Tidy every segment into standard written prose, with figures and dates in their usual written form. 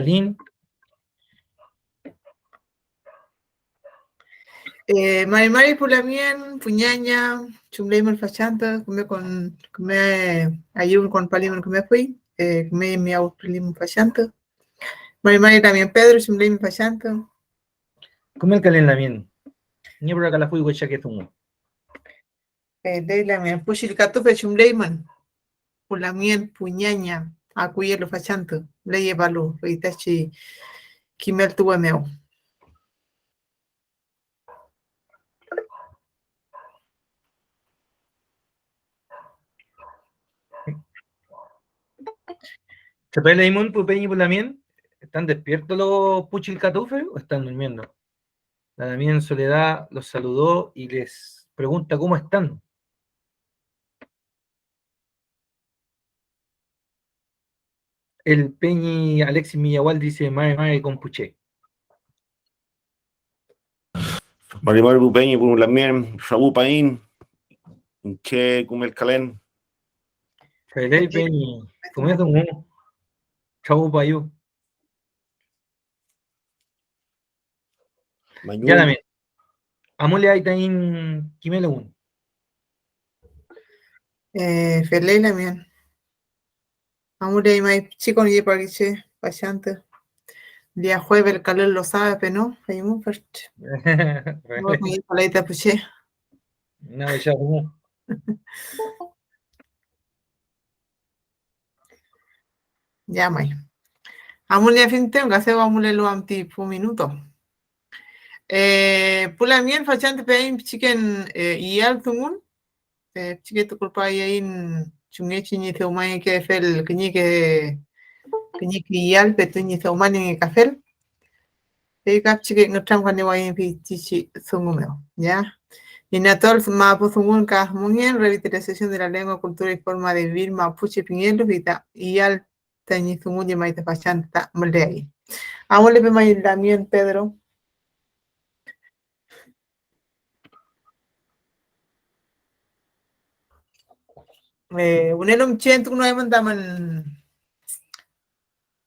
Lin. Mari Pulamien, Puñaña, Chumleimer Fachanta, come ayun con Palimer que me fui, come mi Austrilim Fachanta. Mari también Pedro, Chumleimer Fachanta. Come el Calenlamien. Ni por acá la fui, güey, ya que tumo. De la mien, Pushil Catufe, Chumleiman, Pulamien, Puñaña, Acuyelo Fachanta, Leye Balu, Itachi, Kimel Tuameo. ¿Se puede leer Pupeñi y Pulamien? ¿Están despiertos los Puchilcatufe o están durmiendo? La Damián en Soledad los saludó y les pregunta cómo están. El Peñi Alexis Millagual dice Mare con Puché. Mari Pupeñi, Pulamien, Shabu Paín, Che Kumel Calen. Fedei Peñi, comienza un uno. Chau Payu. Ya también. Amole ahí también Kimelo 1. Feley la mien. Amore, mai chico ni para que Fachanta. Día jueves el calor lo sabe, pero no, hay muy fuerte. No, me paleta puché. No, ya como. Ya, mai. Amule fin tengo que hacer amule lo anti un minuto. Pula mien fachante pein chicken y altumun. Chiquito culpa ahí en chungechi ni te umay que fel que ni que y al petu ni te umay en café. Cap chicken no tram cuando voy en pichichi zumumeo, ¿ya? Y Natol Mapuzumun Kahmunien, revitalización de la lengua, cultura y forma de vivir mapuche piñelos y al Tañizumun y Maite Fachanta Mlei. Amo le vemos también, Pedro. Unelum Chentu no hay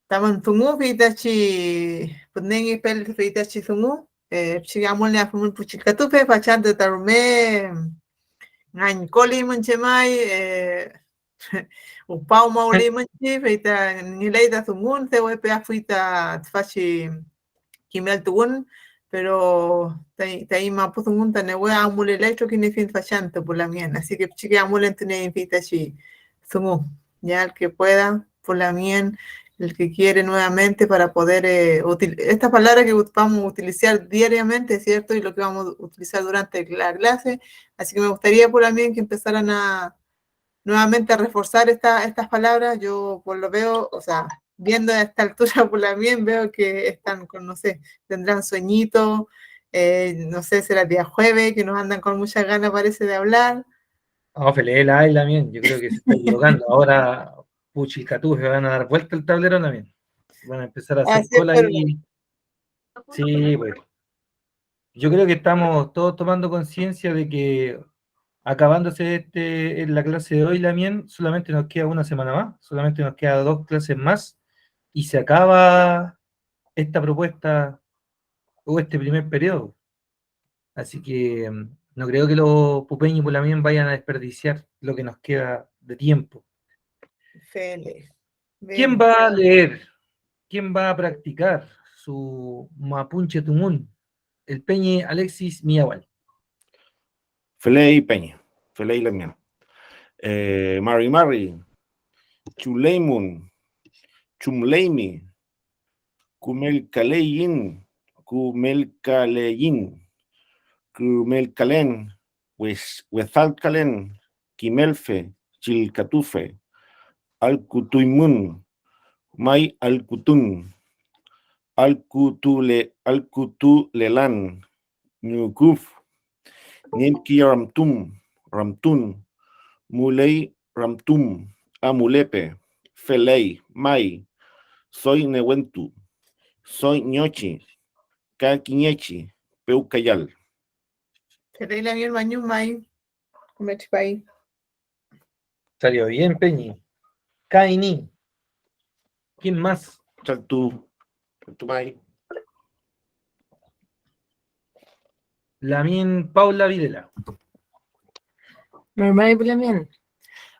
taman tungu fitachi punengi pel fitachi tungu. Sigamos le afumul puchilcatufe Fachanta tarume. Ngan koli manchemai upau mauli manchi feita nileita tumun te wepe afuita tfachi kimel tugun pero tai mapu tumun tane we amule lecho kini fin fachante por la mien así que chique amule tene invita chi tumu ya el que pueda por la mien el que quiere nuevamente para poder esta palabra que vamos a utilizar diariamente, ¿cierto? Y lo que vamos a utilizar durante la clase. Así que me gustaría por también que empezaran nuevamente a reforzar estas palabras. Yo por lo veo, o sea, viendo a esta altura por la mía, veo que están con, no sé, tendrán sueñito, no sé, será día jueves, que nos andan con muchas ganas, parece, de hablar. No, Fele la hay también. Yo creo que se está equivocando. Ahora Puchilcatufe van a dar vuelta el tablero también. Van a empezar a hacer cola ahí. Sí, pues. Yo creo que estamos todos tomando conciencia de que acabándose en la clase de hoy, Lamien, solamente nos queda una semana más, solamente nos queda 2 clases más y se acaba esta propuesta o este primer periodo. Así que no creo que los Pupeños y Pulamien vayan a desperdiciar lo que nos queda de tiempo. Fele. ¿Quién va a leer? ¿Quién va a practicar su Mapunche Tumun? El Peñe Alexis Miagual. Feley Peña, Feley Lamien. Mari, Chuleimun, Chumleimi, Kumel Kaleyin, Kumel Kalen, Wezalkalen, Kimelfe, Chilcatufe, Alcutuimun, May Alcutun, Alcutulelan, Nukuf, Nimki Ramtun, Mulei Ramtum, Amulepe, Felei, Mai, Soy Newentu, Soy Ñochi, Kakiñechi, Peucayal. Fele la mi hermano May, como chipay. Salió bien, Peñi. Kaini. ¿Quién más? Chaltu, Tumay. Lamien Paula Videla. Mary Bulamien.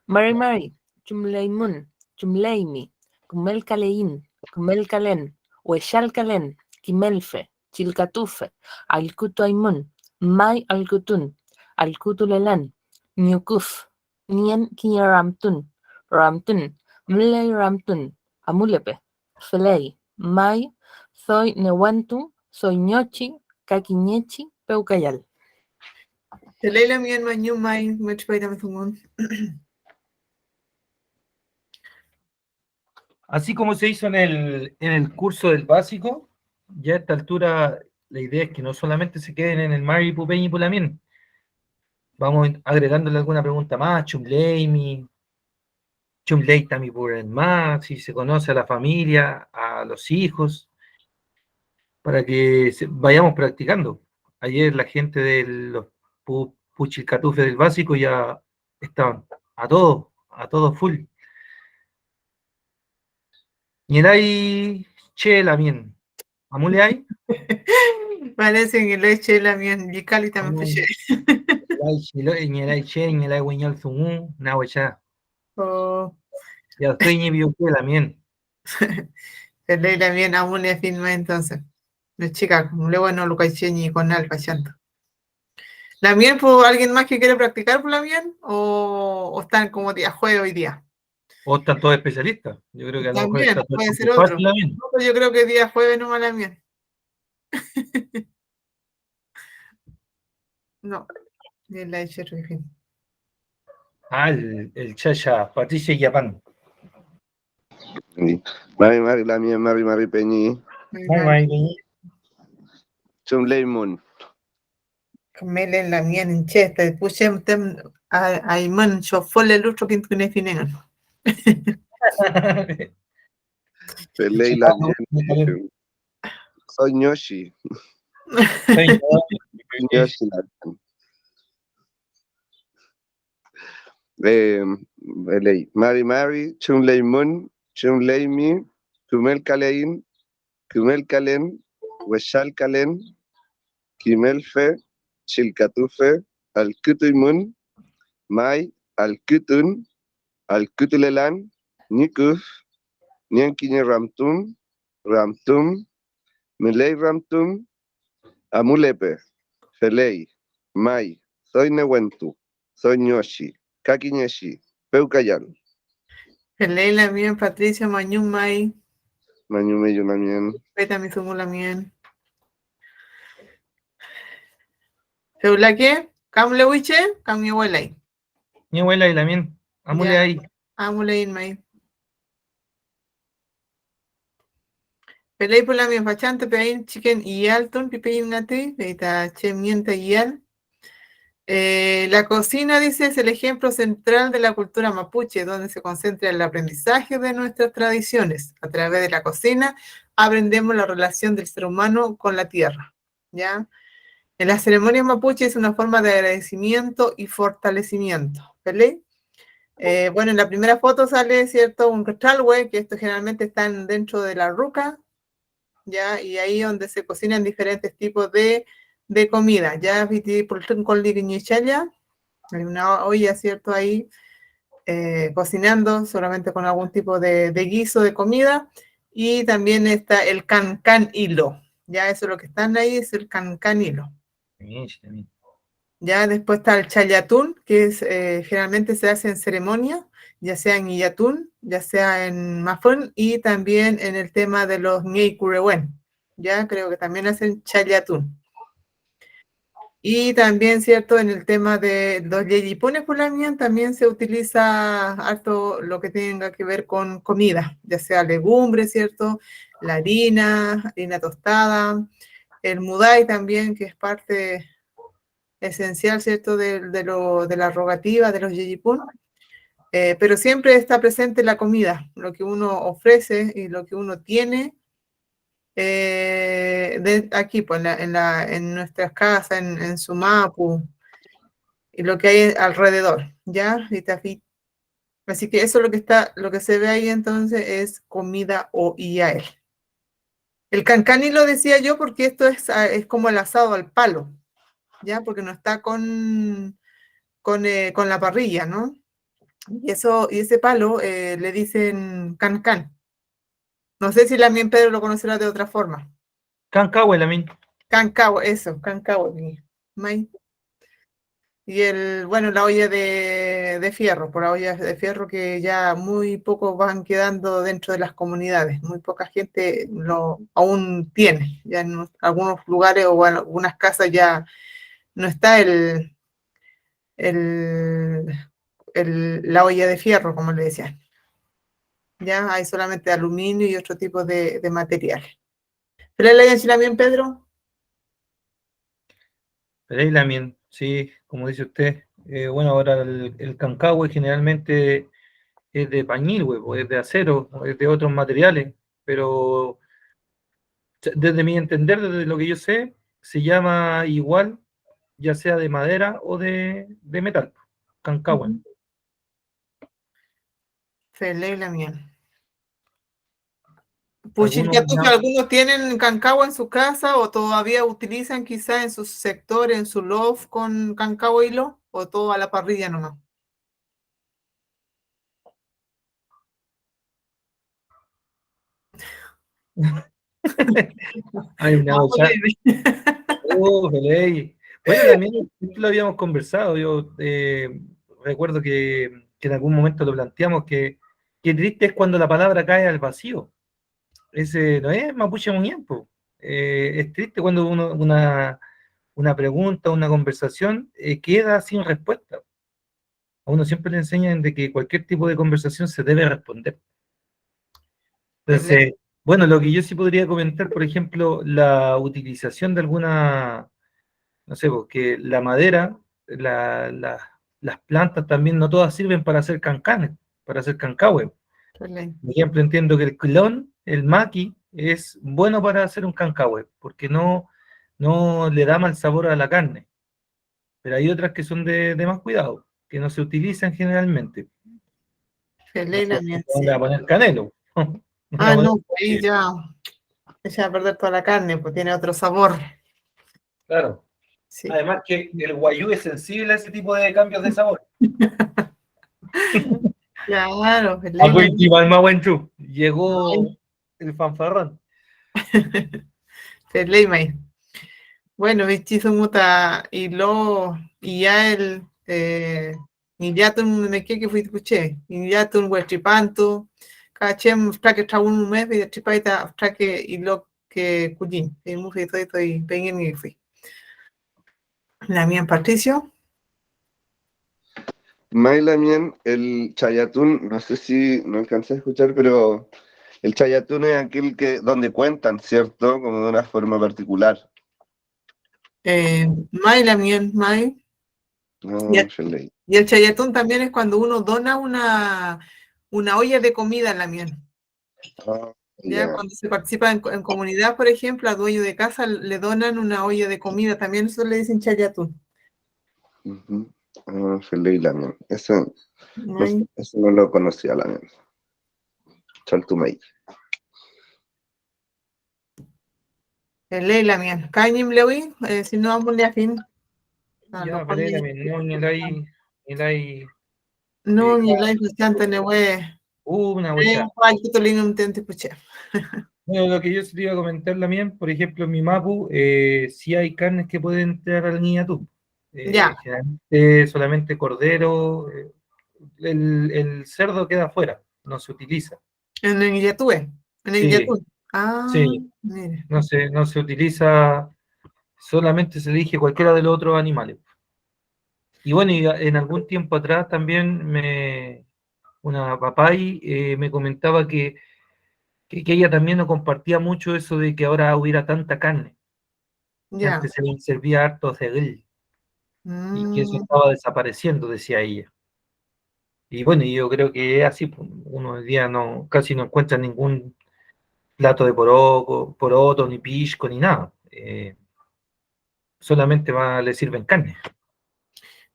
Mary, Chumleimun, Chumleimi, Kumel Kalein, Kumel Kalen, Hueshal Kalen, Kimelfe, Chilcatufe, Alkutu Aimun, Mai Alkutun, Alkutulelan, Nyukuf, Nien Kiyaramtun, Ramtun, Mlei Ramtun, Amulepe, Felei, Mai, Soy Newantu, Soy Ñochi, Kakiñechi, Peucayal. Leila mien mañu mai much paita mazungun. Así como se hizo en el curso del básico, ya a esta altura la idea es que no solamente se queden en el Mari, Pupeñi y Pulamien. Vamos agregándole alguna pregunta más, Chumleimi, Chumlei Tami más, si se conoce a la familia, a los hijos, para que vayamos practicando. Ayer la gente de los Puchilcatufes del básico ya estaban a todos full. Ñeray che Lamien. ¿Amule hay? Parece que leche la mien yicali también fuche. Ñeray che, ñeray hueñal zumú, nahuechá. Oh, Ya estoy ni vio que Lamien. Leila mien amune filma entonces. La chica, luego no lo ni con alfa chanto. ¿La mien por alguien más que quiere practicar por la mien? ¿O están como día jueves hoy día? O están todos especialistas. Yo creo que a lo mejor También, está todo puede ser otro. fácil Lamien. No, pues yo creo que día jueves no la mien. No, ni la hecho fin. Ah, el Chaya, Patricia Yapán. Mari, Mari Peñi. Chumleimun. Melen la mien en chesta, puse un tem a man chofole el otro que tiene final. Felei la Soy Ñoshi. Ñoshi la Felei. Mari, Chumleimun, Chumleimi, Kumel Kalein, Kumel Kalen, Hueshal Kalen, Kimelfe, Chilcatufe, Alkutuimun, Mai, Alkutun, Alkutulelan, Nikuf, Nienkiñe Ramtum, Ramtum, Milei Ramtum, Amulepe, Felei, Mai, Soy Newentu, Soy Ñoshi, Kakiñeshi, Peucayal. Melen la mien Patricia Mañum Mai. Mañume yo también. Peta mi sumo la mien. ¿Seula qué? ¿Cam le wiche? ¿Cam mi abuela ahí? Mi abuela y Lamien. Amule ahí. Amule in mai. Pelei por la mien fachante, pein chicken y alton, pipein nati, peita che mienta y al. La cocina, dice, es el ejemplo central de la cultura mapuche, donde se concentra el aprendizaje de nuestras tradiciones. A través de la cocina aprendemos la relación del ser humano con la tierra, ¿ya? En las ceremonias mapuche es una forma de agradecimiento y fortalecimiento. ¿Vale? Bueno, en la primera foto sale, ¿cierto? Un rectalhue, que esto generalmente están dentro de la ruca, ¿ya? Y ahí donde se cocinan diferentes tipos de comida, ¿ya? Hay una olla, ¿cierto? Ahí cocinando solamente con algún tipo de guiso de comida. Y también está el can hilo, ¿ya? Eso es lo que están ahí, es el can hilo. Ya después está el chayatún, que es, generalmente se hace en ceremonia, ya sea en Iyatún, ya sea en Mafón, y también en el tema de los Ñey Curehuen. Ya creo que también hacen chayatún. Y también, ¿cierto? En el tema de los yeyipunes por la mía, también se utiliza harto lo que tenga que ver con comida, ya sea legumbres, ¿cierto? La harina tostada, el mudai también, que es parte esencial, ¿cierto? De la rogativa, de los yeyipún. Pero siempre está presente la comida, lo que uno ofrece y lo que uno tiene aquí, pues, en nuestras casas, en Sumapu, y lo que hay alrededor, ¿ya? Así que eso es lo que se ve ahí entonces es comida o IAEL. El cancani lo decía yo porque esto es como el asado al palo, ¿ya? Porque no está con la parrilla, ¿no? Y ese palo le dicen cancán. No sé si también Pedro lo conocerá de otra forma. Cancahue, Lamin. Cancahue, eso, cancahue. Y bueno, la olla de fierro, por la olla de fierro que ya muy pocos van quedando dentro de las comunidades, muy poca gente lo aún tiene, ya en algunos lugares o en algunas casas ya no está la olla de fierro, como le decían. Ya hay solamente aluminio y otro tipo de material. ¿Pero la hay también, Pedro? Pero Lamin, sí, como dice usted. Bueno, ahora el Cancahue generalmente es de pañil, o es de acero, o es de otros materiales, pero desde mi entender, desde lo que yo sé, se llama igual, ya sea de madera o de metal, Cancahue. La miel. Algunos, ¿Algunos tienen cancagua en su casa o todavía utilizan quizá en su sector, en su loft con cancagua hilo o todo a la parrilla nomás? hay una olla. Bueno, también lo habíamos conversado. Yo recuerdo que en algún momento lo planteamos que triste es cuando la palabra cae al vacío. Ese no es mapuche muñeco. Es triste cuando una pregunta, una conversación queda sin respuesta. A uno siempre le enseñan de que cualquier tipo de conversación se debe responder. Entonces, bueno, lo que yo sí podría comentar, por ejemplo, la utilización de alguna, no sé, porque la madera, las plantas también no todas sirven para hacer cancanes, para hacer cancahue. Por ejemplo, entiendo que el clon, el maqui, es bueno para hacer un cancahue, porque no le da mal sabor a la carne. Pero hay otras que son de más cuidado, que no se utilizan generalmente. No le va a poner canelo. No, ahí ya echa a perder toda la carne, pues tiene otro sabor. Claro. Sí. Además que el guayú es sensible a ese tipo de cambios de sabor. Claro. Llegó el fanfarrón. Bueno, vistizo muta y ya y ya me que fui escuché y ya tú huetripanto cachem que trago un mes y tripaita que y lo que cudín y muy estoy pengen y fui la mía Patricio. Mailamien, el chayatún, no sé si no alcancé a escuchar, pero el chayatún es aquel que donde cuentan, ¿cierto? Como de una forma particular. Mailamien, Mai. Y el chayatún también es cuando uno dona una olla de comida en la miel. Cuando se participa en comunidad, por ejemplo, a dueño de casa le donan una olla de comida, también eso le dicen chayatún. Eso no lo conocía la miel. Chaltumay. La miel. Cañim lewi, si no vamos a fin. Ya, pero ni la hay. No, ni la hay bastante una hueá. Bueno, lo que yo se te iba a comentar también, por ejemplo, en mi mapu, sí hay carnes que pueden entrar al niñatú. Generalmente solamente cordero, el cerdo queda afuera, no se utiliza. ¿En el Guillatú? Sí, mire. No se utiliza, solamente se elige cualquiera de los otros animales. Y bueno, en algún tiempo atrás también una papay me comentaba que ella también no compartía mucho eso de que ahora hubiera tanta carne. Antes se le servía harto cegel. Y que eso estaba desapareciendo, decía ella. Y bueno, yo creo que es así, uno hoy día casi no encuentra ningún plato de poroto, ni pisco, ni nada. Solamente le sirven carne.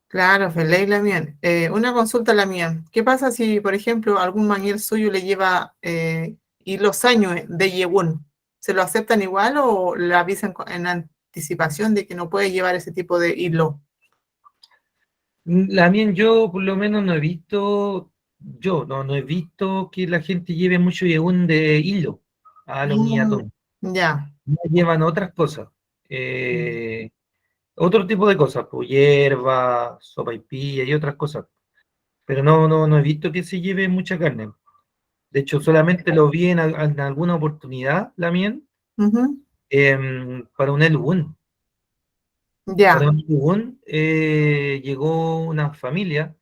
Claro, la mía. Una consulta la mía. ¿Qué pasa si, por ejemplo, algún mañel suyo le lleva y los años de yegún? ¿Se lo aceptan igual o le avisan en anticipación de que no puede llevar ese tipo de hilo? También yo por lo menos no he visto, no he visto que la gente lleve mucho yegún de hilo a los niñatón. Ya. Llevan otras cosas. Otro tipo de cosas, pues hierba, sopaipilla y otras cosas. Pero no he visto que se lleve mucha carne. De hecho, solamente lo vi en alguna oportunidad, la mien, Ujú. para un Elubun. Ya. Para un Elubun llegó una familia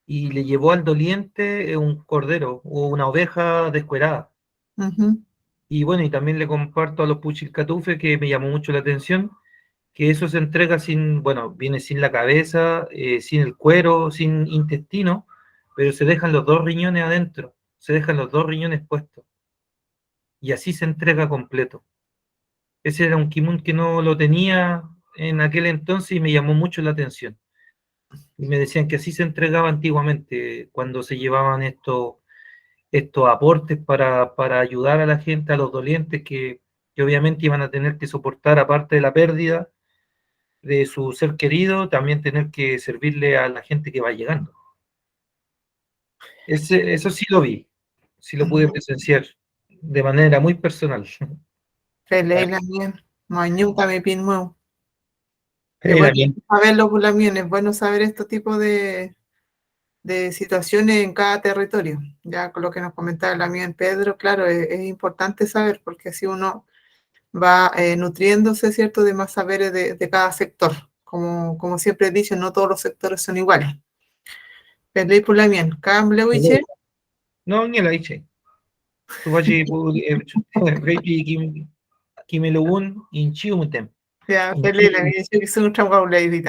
y le llevó al doliente un cordero o una oveja descuerada. Ujú. Y bueno, y también le comparto a los puchilcatufe que me llamó mucho la atención, que eso se entrega sin, bueno, viene sin la cabeza, sin el cuero, sin intestino, pero se dejan los 2 riñones adentro, se dejan los 2 riñones puestos. Y así se entrega completo. Ese era un kimun que no lo tenía en aquel entonces y me llamó mucho la atención. Y me decían que así se entregaba antiguamente, cuando se llevaban estos aportes para ayudar a la gente, a los dolientes que obviamente iban a tener que soportar, aparte de la pérdida de su ser querido, también tener que servirle a la gente que va llegando. Eso sí lo vi, sí lo pude presenciar de manera muy personal. Peleila bien. Mañuca me pinmó. Es Era bueno bien. saberlo por la mía, es bueno saber estos tipos de situaciones en cada territorio. Ya con lo que nos comentaba la mía en Pedro, claro, es importante saber porque así uno va nutriéndose, ¿cierto?, de más saberes de cada sector. Como siempre he dicho, no todos los sectores son iguales. Pelei por la mía. Cambleuiche. No, ni la hice. Tú vas a Kimelun Inchiumutem. Ya, pelei la mía. Yo que soy un chamgaulei,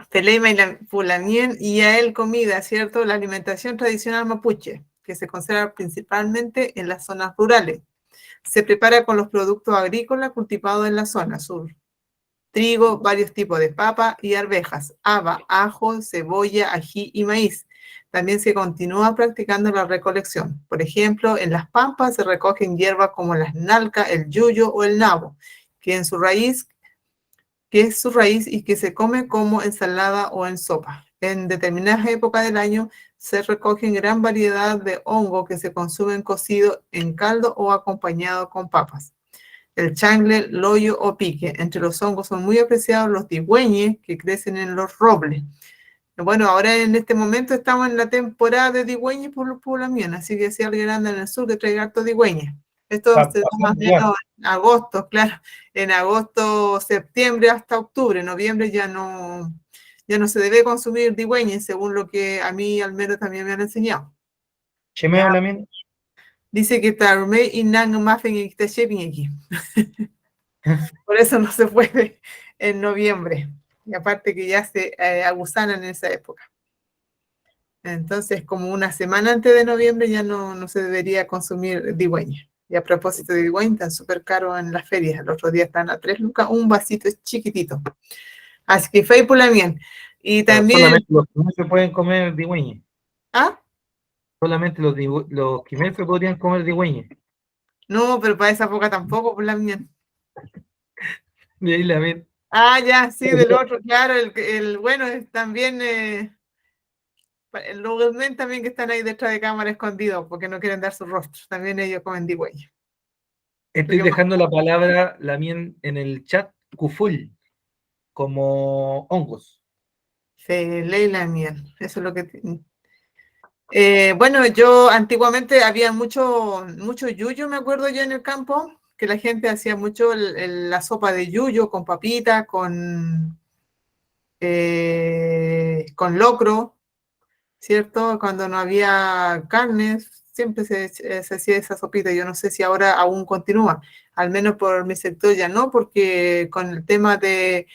Teleima y la Pulamien y a él comida, ¿cierto? La alimentación tradicional mapuche, que se conserva principalmente en las zonas rurales. Se prepara con los productos agrícolas cultivados en la zona sur. Trigo, varios tipos de papa y arvejas, haba, ajo, cebolla, ají y maíz. También se continúa practicando la recolección. Por ejemplo, en las pampas se recogen hierbas como las nalca, el yuyo o el nabo, que en su raíz que es su raíz y que se come como ensalada o en sopa. En determinadas épocas del año se recogen gran variedad de hongo que se consumen cocido en caldo o acompañado con papas. El changle, loyo o pique. Entre los hongos son muy apreciados los digüeñes que crecen en los robles. Bueno, ahora en este momento estamos en la temporada de digüeñes por la miena, así que si alguien anda en el sur que traiga harto digüeñes. Esto se da más o menos en agosto, claro, en agosto, septiembre hasta octubre, noviembre ya no se debe consumir digüeñes, según lo que a mí al menos también me han enseñado. Chemeo también. Dice que tarumé y nang mafen y aquí. Por eso no se puede en noviembre. Y aparte que ya se abusan en esa época. Entonces, como una semana antes de noviembre ya no se debería consumir digüeña. Y a propósito de digüeña, están súper caros en las ferias. El otro día están a 3 lucas, un vasito es chiquitito. Así que fue por la bien. Y también... Solamente los quimelfe pueden comer digüeñe. ¿Ah? Solamente los quimelfe podrían comer digüeñe. No, pero para esa época tampoco, por la bien. De ahí la ven. Ah, ya, sí, del otro, claro. Bueno, es también... los men también que están ahí detrás de cámara escondidos porque no quieren dar su rostro. También ellos comen digüeña. Estoy dejando la palabra Lamien en el chat, kuful, como hongos. Se lee la miel. Eso es lo que... bueno, yo antiguamente había mucho yuyo, me acuerdo yo en el campo, que la gente hacía mucho la sopa de yuyo con papita, con locro, ¿cierto? Cuando no había carnes, siempre se hacía esa sopita. Yo no sé si ahora aún continúa, al menos por mi sector ya no, porque con el tema de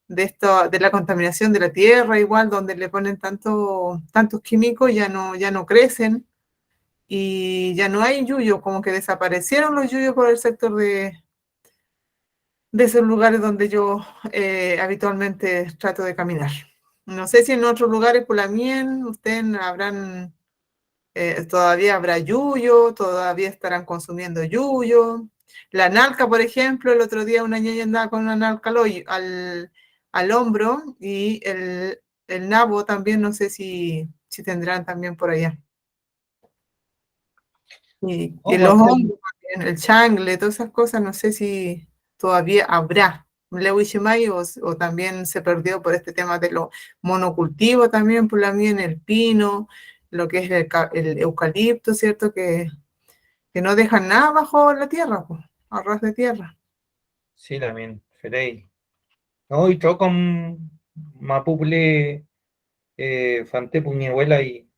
esto, de la contaminación de la tierra, igual, donde le ponen tantos químicos, ya no crecen y ya no hay yuyo, como que desaparecieron los yuyos por el sector de esos lugares donde yo habitualmente trato de caminar. No sé si en otros lugares por la mien ustedes habrán todavía habrá yuyo, todavía estarán consumiendo yuyo. La nalca, por ejemplo, el otro día una ñaña andaba con una nalca al hombro y el nabo también, no sé si tendrán también por allá. Y los hongos, el changle, todas esas cosas, no sé si todavía habrá. Lewishimai o también se perdió por este tema de los monocultivos también, por la mía en el pino, lo que es el eucalipto, ¿cierto? Que no dejan nada bajo la tierra, pues, a ras de tierra. Sí, también, Ferey. No, y todo con Mapuple, Fantepu, mi abuela y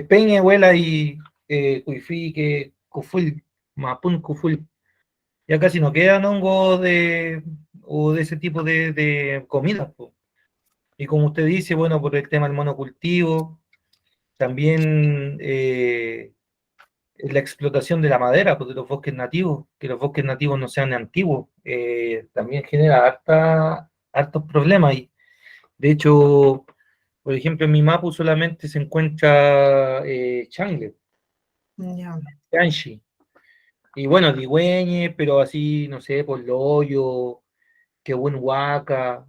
Peña, abuela y Cuifique, Cuful, Mapun, Cuful. Ya casi no quedan hongos o de ese tipo de comidas, po. Y como usted dice, bueno, por el tema del monocultivo, también la explotación de la madera, pues, de los bosques nativos, que los bosques nativos no sean antiguos, también genera hartos problemas. Y de hecho, por ejemplo, en mi mapu solamente se encuentra changle, Ya. chanchi. Y bueno, digüeñe, pero así, no sé, por loyo, que buen huaca,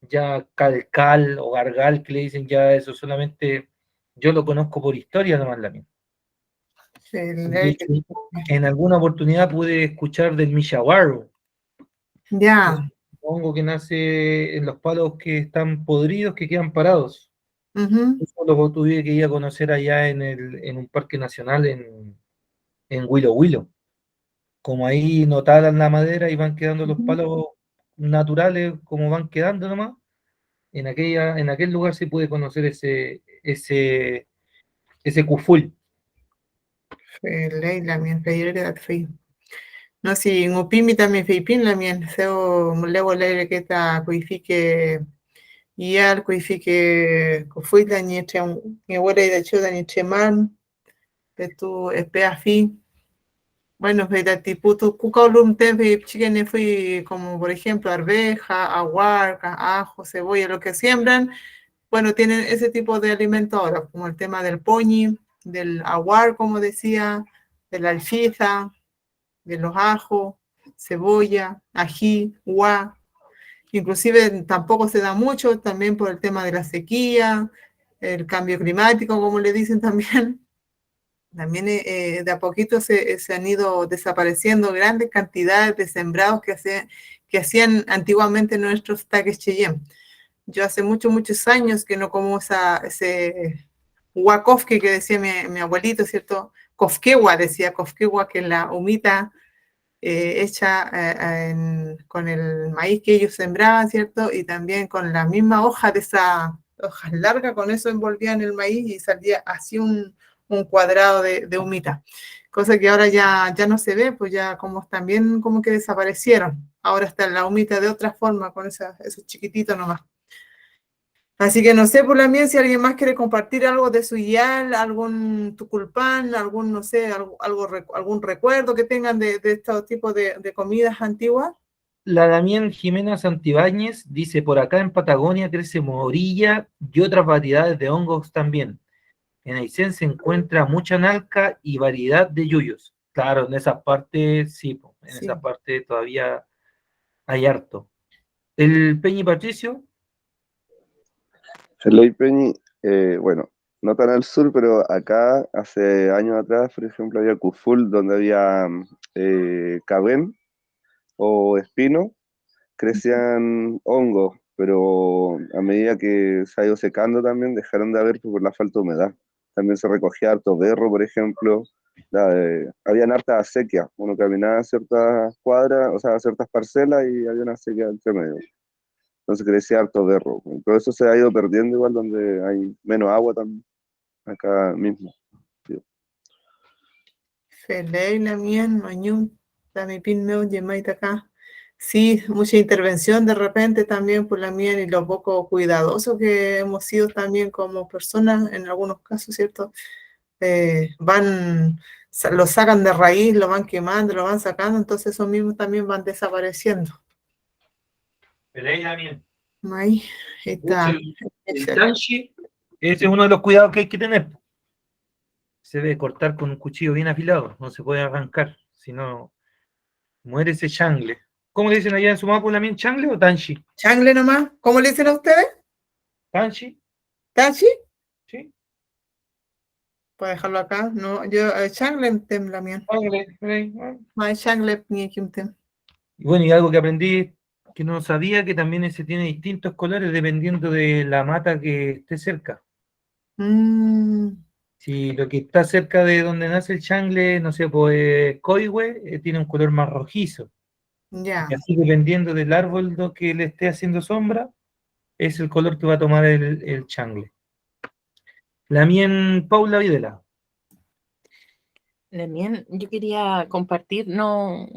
ya calcal o gargal, que le dicen ya eso solamente, yo lo conozco por historia nomás la mía. De hecho, en alguna oportunidad pude escuchar del miyaguaro, que es Ya. un hongo que nace en los palos que están podridos, que quedan parados. Eso lo tuve que ir a conocer allá en un parque nacional en Huilo Huilo. Como ahí no talan la madera y van quedando los palos naturales como van quedando nomás, en aquel lugar se puede conocer ese cuful. Ley también, no, si en Upimi también Filipín también, seo luego leer que está cuifique y al cuifique cufuita ni eche mi abuela y de hecho ni eche man, de tu espea fin. Bueno, de tipo tu cucaulum tempe chiquene fui como por ejemplo arveja, aguarca, ajo, cebolla, lo que siembran. Bueno, tienen ese tipo de alimentos ahora, como el tema del poñi, del aguar, como decía, de la alfiza, de los ajos, cebolla, ají, guá. Inclusive tampoco se da mucho, también por el tema de la sequía, el cambio climático, como le dicen también. También de a poquito se han ido desapareciendo grandes cantidades de sembrados que hacían antiguamente nuestros taques Cheyenne. Yo hace muchos años que no como ese huacofque que decía mi abuelito, ¿cierto? Cofquegua, decía Cofquegua, que es la humita hecha con el maíz que ellos sembraban, ¿cierto? Y también con la misma hoja de esa hoja larga, con eso envolvían el maíz y salía así un cuadrado de humita. Cosa que ahora ya no se ve, pues ya como también como que desaparecieron. Ahora está la humita de otra forma, con esos chiquititos nomás. Así que no sé por la mía si alguien más quiere compartir algo de su IAL, algún tuculpán, algún, no sé, algún recuerdo que tengan de estos tipos de comidas antiguas. La Damián Jimena Santibáñez dice, por acá en Patagonia crece morilla y otras variedades de hongos también. En Aysén se encuentra mucha nalca y variedad de yuyos. Claro, en esa parte sí, en Sí. esa parte todavía hay harto. ¿El Peñi Patricio? El Ley Peñi, bueno, no tan al sur, pero acá hace años atrás, por ejemplo, había Cuful, donde había cabén o espino, crecían hongos, pero a medida que se ha ido secando también dejaron de haber por la falta de humedad. También se recogía harto berro, por ejemplo. Habían harta acequia. Uno caminaba ciertas cuadras, o sea, ciertas parcelas y había una acequia entre medio. Entonces crecía harto berro. Todo eso se ha ido perdiendo igual donde hay menos agua también, acá mismo. Feley, la mien, mañún, tamipin meo, yemaita acá. Sí, mucha intervención de repente también por la mien y lo poco cuidadoso que hemos sido también como personas en algunos casos, ¿cierto? Lo sacan de raíz, lo van quemando, lo van sacando, entonces esos mismos también van desapareciendo. Pelea también. Ahí está. El tanchi, ese es uno de los cuidados que hay que tener. se debe cortar con un cuchillo bien afilado, no se puede arrancar, si no muere ese changle. ¿Cómo le dicen allá en su mapa también, changle o tanshi? Changle nomás. ¿Cómo le dicen a ustedes? ¿Tanshi? ¿Tachi? Sí. Puedo dejarlo acá. No, yo, changle tem mía. Changle, bueno. Más changle ni que un tem. Y bueno, y algo que aprendí que no sabía, que también ese tiene distintos colores dependiendo de la mata que esté cerca. Si lo que está cerca de donde nace el changle, no sé, pues coihue, tiene un color más rojizo. Ya. Y así dependiendo del árbol que le esté haciendo sombra, es el color que va a tomar el changle. La mien Paula Videla. También yo quería compartir, no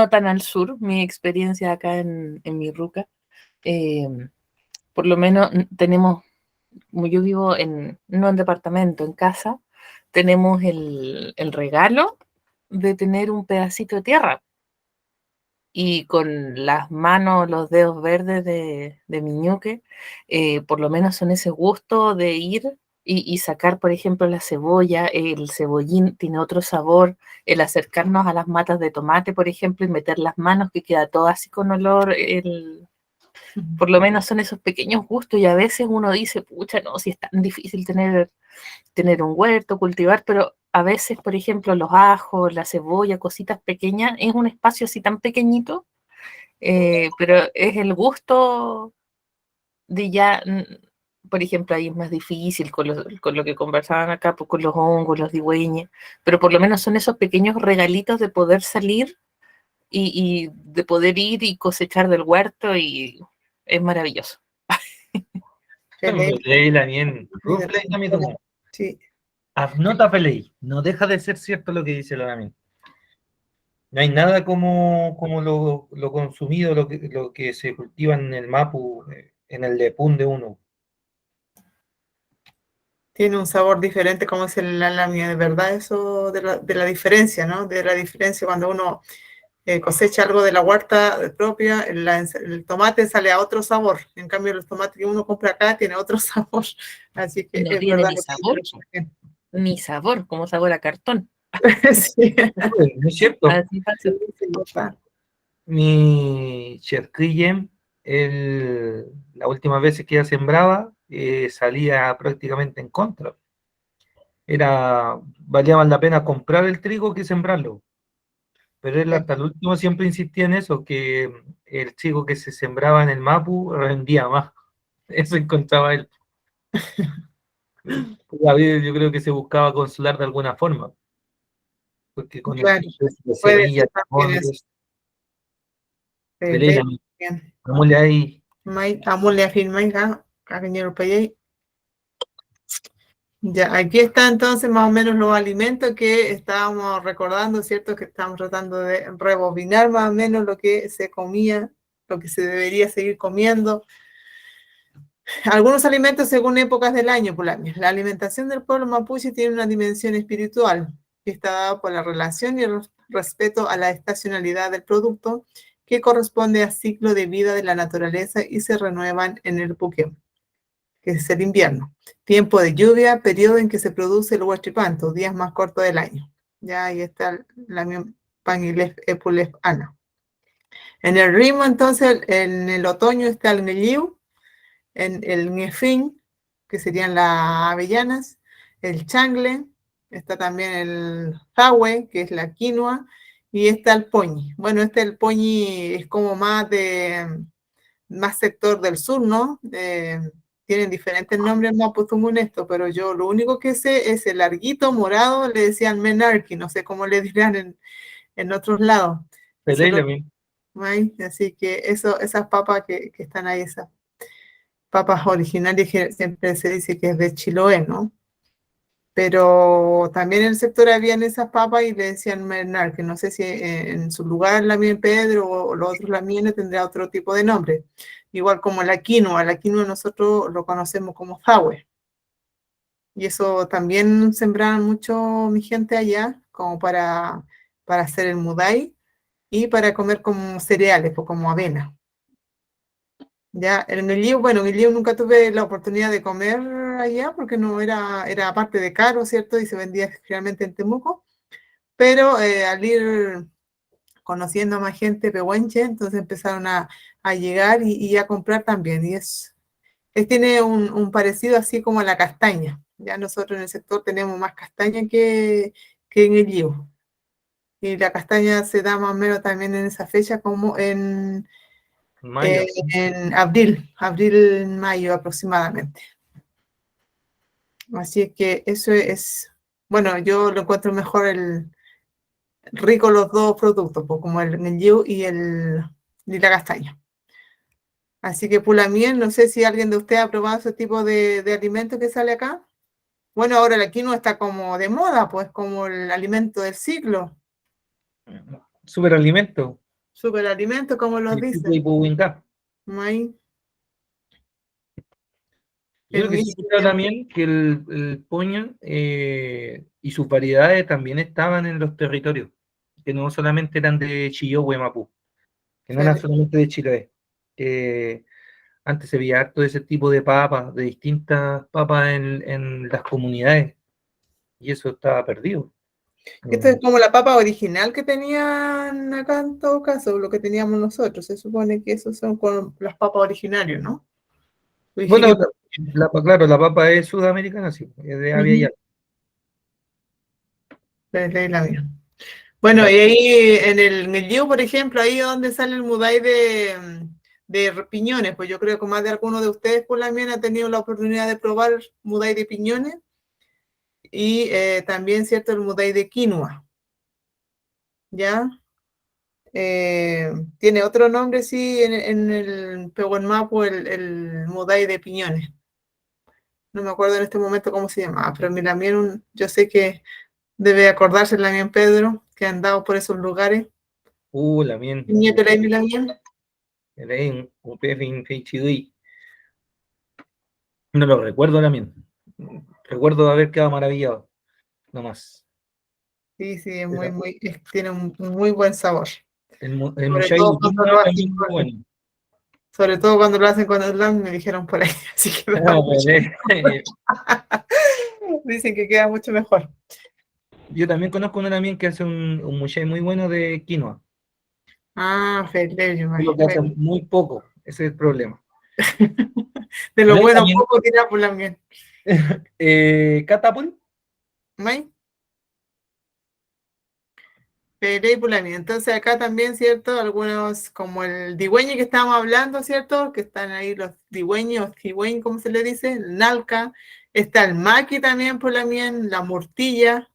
tan al sur, mi experiencia acá en mi ruca. Por lo menos tenemos, como yo vivo no en departamento, en casa, tenemos el regalo de tener un pedacito de tierra. Y con las manos, los dedos verdes de mi ñuque, por lo menos son ese gusto de ir y sacar, por ejemplo, la cebolla, el cebollín tiene otro sabor, el acercarnos a las matas de tomate, por ejemplo, y meter las manos, que queda todo así con olor, por lo menos son esos pequeños gustos, y a veces uno dice, pucha, no, si es tan difícil tener un huerto, cultivar, pero a veces, por ejemplo, los ajos, la cebolla, cositas pequeñas, es un espacio así tan pequeñito, pero es el gusto de ya, por ejemplo, ahí es más difícil con lo que conversaban acá, pues, con los hongos, los digüeñes, pero por lo menos son esos pequeños regalitos de poder salir y de poder ir y cosechar del huerto, y es maravilloso. La mien Ruffley también tomó. Sí. Nota Pelei, no deja de ser cierto lo que dice la Damián. No hay nada como lo consumido, lo que se cultiva en el Mapu, en el Lepún de uno. Tiene un sabor diferente, como es la lamia, de verdad, eso de la diferencia, ¿no? De la diferencia cuando uno cosecha algo de la huerta propia, el tomate sale a otro sabor. En cambio, los tomates que uno compra acá tiene otro sabor. Así que No es tiene verdad. ni sabor, como sabor a cartón. Sí. No es cierto. Así pasa. Mi Cherquillem, la última vez que ella sembraba, salía prácticamente en contra. Valía más la pena comprar el trigo que sembrarlo. Pero él hasta el último siempre insistía en eso, que el trigo que se sembraba en el Mapu rendía más. Eso encontraba él. Yo creo que se buscaba consolar de alguna forma. Porque con Claro, el precio de puede semillas, ser también eso. Pelé, vamos ahí. Amole afirma, cariñero payay. Ya, aquí está entonces más o menos los alimentos que estábamos recordando, ¿cierto? Que estamos tratando de rebobinar más o menos lo que se comía, lo que se debería seguir comiendo. Algunos alimentos según épocas del año, la alimentación del pueblo mapuche tiene una dimensión espiritual que está dada por la relación y el respeto a la estacionalidad del producto, que corresponde al ciclo de vida de la naturaleza y se renuevan en el puquem, que es el invierno. Tiempo de lluvia, periodo en que se produce el huachipanto, días más cortos del año. Ya ahí está la Pangilef Epulef Ana. En el ritmo, entonces, en el otoño está el Neliu, en el ñefín, que serían las avellanas, el changle, está también el jahue, que es la quinoa, y está el poñi. Bueno, el poñi es como más sector del sur, ¿no? Tienen diferentes nombres en Mapudungun esto, pero yo lo único que sé es el larguito morado, le decían menarqui, no sé cómo le dirán en otros lados. Así que esas papas que están ahí, esas papas originarias, que siempre se dice que es de Chiloé, ¿no? Pero también en el sector habían esas papas y le decían mernar, que no sé si en su lugar Lamien Pedro o los otros Lamienes tendrá otro tipo de nombre. Igual como la quinoa nosotros lo conocemos como jahue. Y eso también sembraban mucho mi gente allá, como para hacer el mudai y para comer como cereales, o como avena. Ya, en el lío, bueno, en el lío nunca tuve la oportunidad de comer allá porque no era parte de caro, ¿cierto? Y se vendía generalmente en Temuco. Pero al ir conociendo a más gente pehuenche, entonces empezaron a llegar y a comprar también. Y tiene un parecido así como a la castaña. Ya nosotros en el sector tenemos más castaña que en el Lliu. Y la castaña se da más o menos también en esa fecha como en Mayo. abril, mayo aproximadamente. Así es que eso es, bueno, yo lo encuentro mejor rico los dos productos, pues, como el Lliu y la castaña. Así que Pulamien, no sé si alguien de ustedes ha probado ese tipo de alimento que sale acá. Bueno, ahora el quinoa está como de moda, pues como el alimento del siglo. Superalimento. Superalimento, como los dicen. Y Puwinga. Ahí, Yo el lo que sí he miso escuchado también que el poño y sus variedades también estaban en los territorios, que no solamente eran de Chillón, Mapu, que no eran solamente de Chiloé. Antes se veía harto de ese tipo de papas, de distintas papas en las comunidades, y eso estaba perdido. Esto es como la papa original que tenían acá en todo caso, lo que teníamos nosotros. Se supone que esos son con las papas originarias, ¿no? Bueno, claro, la papa es sudamericana, sí, es de avia ya. Bueno, y ahí en el Lliu, por ejemplo, ahí donde sale el mudai de piñones, pues yo creo que más de alguno de ustedes por la mía ha tenido la oportunidad de probar mudai de piñones y también, ¿cierto?, el mudai de quinoa. ¿Ya? Tiene otro nombre, sí, en el Pehuenmapu, el mudai de piñones. No me acuerdo en este momento cómo se llamaba, pero mi Lamien, yo sé que debe acordarse el Lamien Pedro, que ha andado por esos lugares. Lamien. Nieto de mi Lamien. No lo recuerdo también. Recuerdo haber quedado maravillado, nomás. Sí, tiene un muy buen sabor. El Mushai de quinoa también muy bueno. Sobre todo cuando lo hacen con el lam, me dijeron por ahí. Así que dicen que queda mucho mejor. Yo también conozco una también que hace un Mushai muy bueno de quinoa. Ah, Felipe, Lo que hace muy poco, ese es el problema. De lo bueno poco que era por la miel. ¿Catapult? ¿May? Entonces acá también, ¿cierto? Algunos, como el digüeño que estábamos hablando, ¿cierto? Que están ahí los digüeños, cigüeñ, ¿cómo se le dice? El nalca. Está el maqui también por la miel, la mortilla,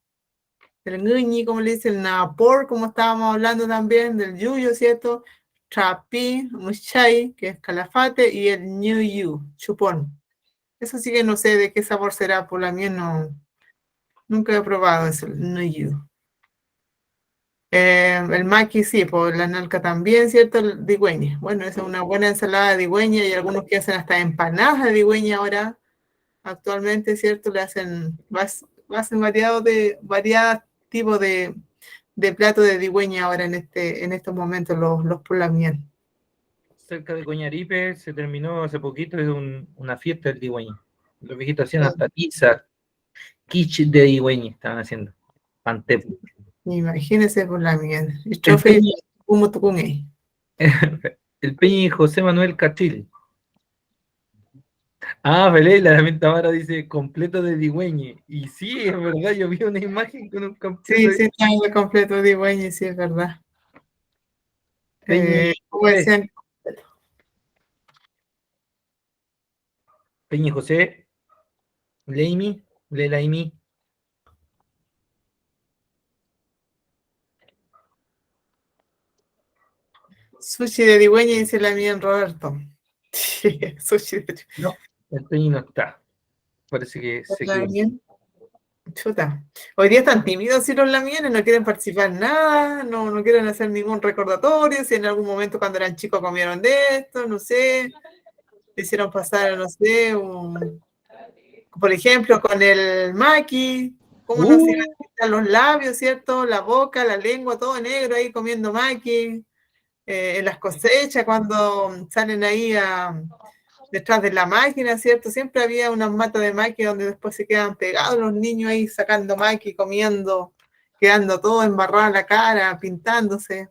el nguñi, como le dicen, el napor, como estábamos hablando también, del yuyo, ¿cierto? Trapi, muchay, que es calafate, y el ñuyu, chupón. Eso sí que no sé de qué sabor será, por la miel no, nunca he probado eso, el ñuyu. El maqui sí, por la nalca también, ¿cierto? El digüeña. Bueno, esa es una buena ensalada de digüeña y algunos que hacen hasta empanadas de digüeña ahora, actualmente, ¿cierto? Le hacen variados tipos de platos de digüeña ahora en estos momentos, los por la miel. Cerca de Coñaripe se terminó hace poquito, es una fiesta del digüeño. Los viejitos hacían hasta pizza, quiche de digüeño estaban haciendo. Pantepo. Imagínense por la miel. El chofe como tú con él. El Peñi José Manuel Cachil. Belé, la Tamara dice completo de digüeñe. Y sí, es verdad, yo vi una imagen con un completo. Sí, está en el completo de digüeña, sí, es verdad. ¿Cómo decían? Peñi José, Leimi, Lelaimi. Sushi de digüeña, dice la mía en Roberto. Sí, sushi de digüeña. No, el Peñi no está. Parece que se quedó. Chuta. Hoy día están tímidos si los lamienes, no quieren participar en nada, no quieren hacer ningún recordatorio, si en algún momento cuando eran chicos comieron de esto, no sé, le hicieron pasar, no sé, por ejemplo, con el maqui, cómo no se iban a quitar los labios, ¿cierto? La boca, la lengua, todo negro ahí comiendo maqui, en las cosechas cuando salen ahí detrás de la máquina, ¿cierto? Siempre había unas matas de maqui donde después se quedaban pegados los niños ahí sacando maqui, comiendo, quedando todo embarrado en la cara, pintándose.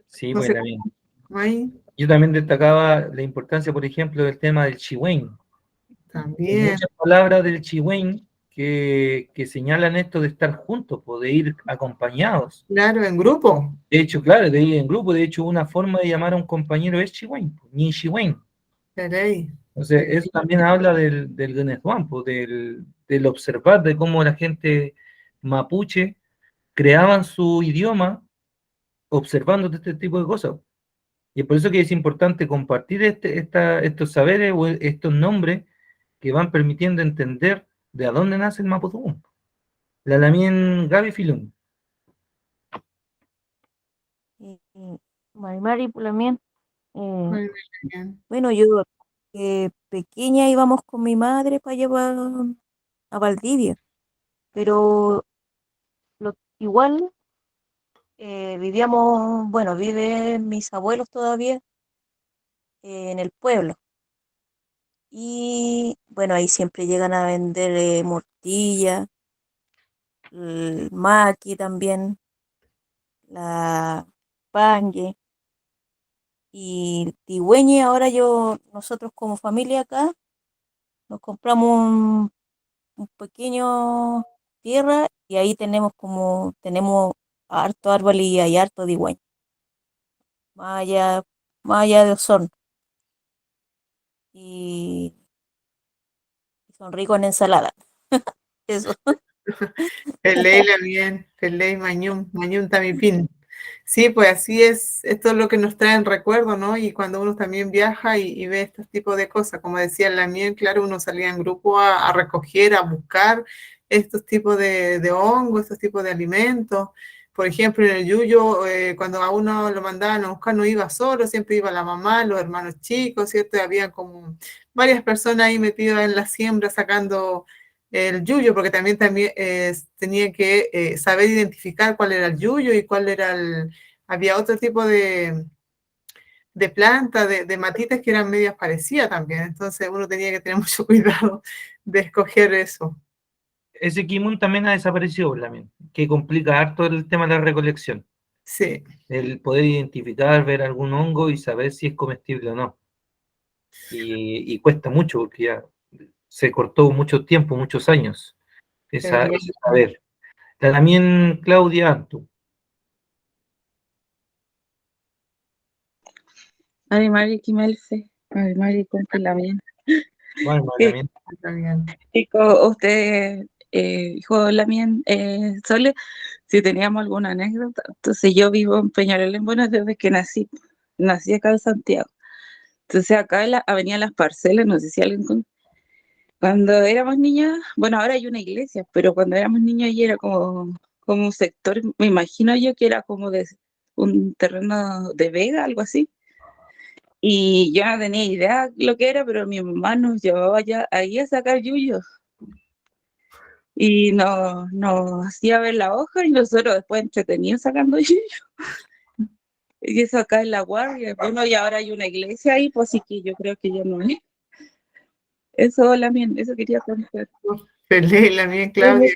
Sí, No pues sé también. cómo ahí Yo también destacaba la importancia, por ejemplo, del tema del chihuén. Hay también. muchas palabras del chihuén que señalan esto de estar juntos, pues, de ir acompañados. Claro, en grupo. De hecho, claro, de ir en grupo. De hecho, una forma de llamar a un compañero es chihuén, ni chihuén. Queréis. Entonces, eso también habla del Guenezuán, pues, del observar de cómo la gente mapuche creaban su idioma observando este tipo de cosas. Y es por eso que es importante compartir estos saberes o estos nombres que van permitiendo entender de a dónde nace el Mapudungun. La Lamien Gaby Filón. Mari también. Muy bien. Bueno, yo pequeña íbamos con mi madre para llevar a Valdivia, pero igual vivíamos, bueno, viven mis abuelos todavía en el pueblo. Y bueno, ahí siempre llegan a vender morcilla, el maqui también, la pangue y tigüeñe. Ahora nosotros como familia acá, nos compramos un pequeño tierra y ahí tenemos harto árbol y hay harto tigüeñe, más allá de Osorno. Y son ricos en ensalada. Eso. Leila bien, Ley Mañún Tamipín. Sí, pues así es, esto es lo que nos traen recuerdos, ¿no? Y cuando uno también viaja y ve estos tipos de cosas, como decía la miel, claro, uno salía en grupo a recoger, a buscar estos tipos de hongos, estos tipos de alimentos. Por ejemplo, en el Yuyo, cuando a uno lo mandaban a buscar, no iba solo, siempre iba la mamá, los hermanos chicos, ¿cierto? Y había como varias personas ahí metidas en la siembra sacando el yuyo, porque también tenía que saber identificar cuál era el yuyo y cuál era había otro tipo de planta, de matitas que eran medias parecidas también, entonces uno tenía que tener mucho cuidado de escoger eso. Ese kimun también ha desaparecido, también, que complica harto el tema de la recolección. Sí. El poder identificar, ver algún hongo y saber si es comestible o no. Y cuesta mucho porque ya se cortó mucho tiempo, muchos años, ese saber. También Claudia Antu. Ay, Mari Kimelfe. Ay, Mari Compilamiento. Bueno, también. Chico, usted, hijo Lamien, Sole, si teníamos alguna anécdota. Entonces, yo vivo en Peñalolén, bueno, desde que nací acá en Santiago. Entonces, acá en la Avenida Las Parcelas, no sé si alguien cuando éramos niños, bueno, ahora hay una iglesia, pero cuando éramos niños ahí era como un sector, me imagino yo que era como de un terreno de vega, algo así. Y yo no tenía idea lo que era, pero mi mamá nos llevaba ya ahí a sacar yuyos. Y nos hacía ver la hoja y nosotros después entretenidos sacando yuyos. Y eso acá en la guardia. Bueno, y ahora hay una iglesia ahí, pues sí que yo creo que ya no es. Eso, Lamien, eso quería contar. Feliz, la mía, Claudia.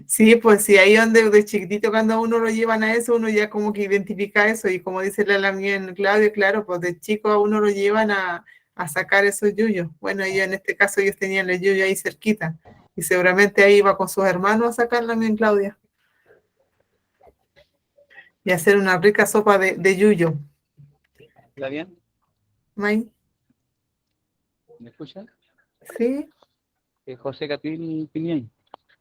Sí, pues sí, ahí donde de chiquitito cuando uno lo llevan a eso, uno ya como que identifica eso y como dice la mía en Claudio, claro, pues de chico a uno lo llevan a sacar esos yuyos. Bueno, ellos en este caso ellos tenían el yuyo ahí cerquita y seguramente ahí iba con sus hermanos a sacar la mía en Claudia y hacer una rica sopa de yuyo. ¿Está bien? ¿May? ¿Me escuchan? Sí, José Catril Piñén.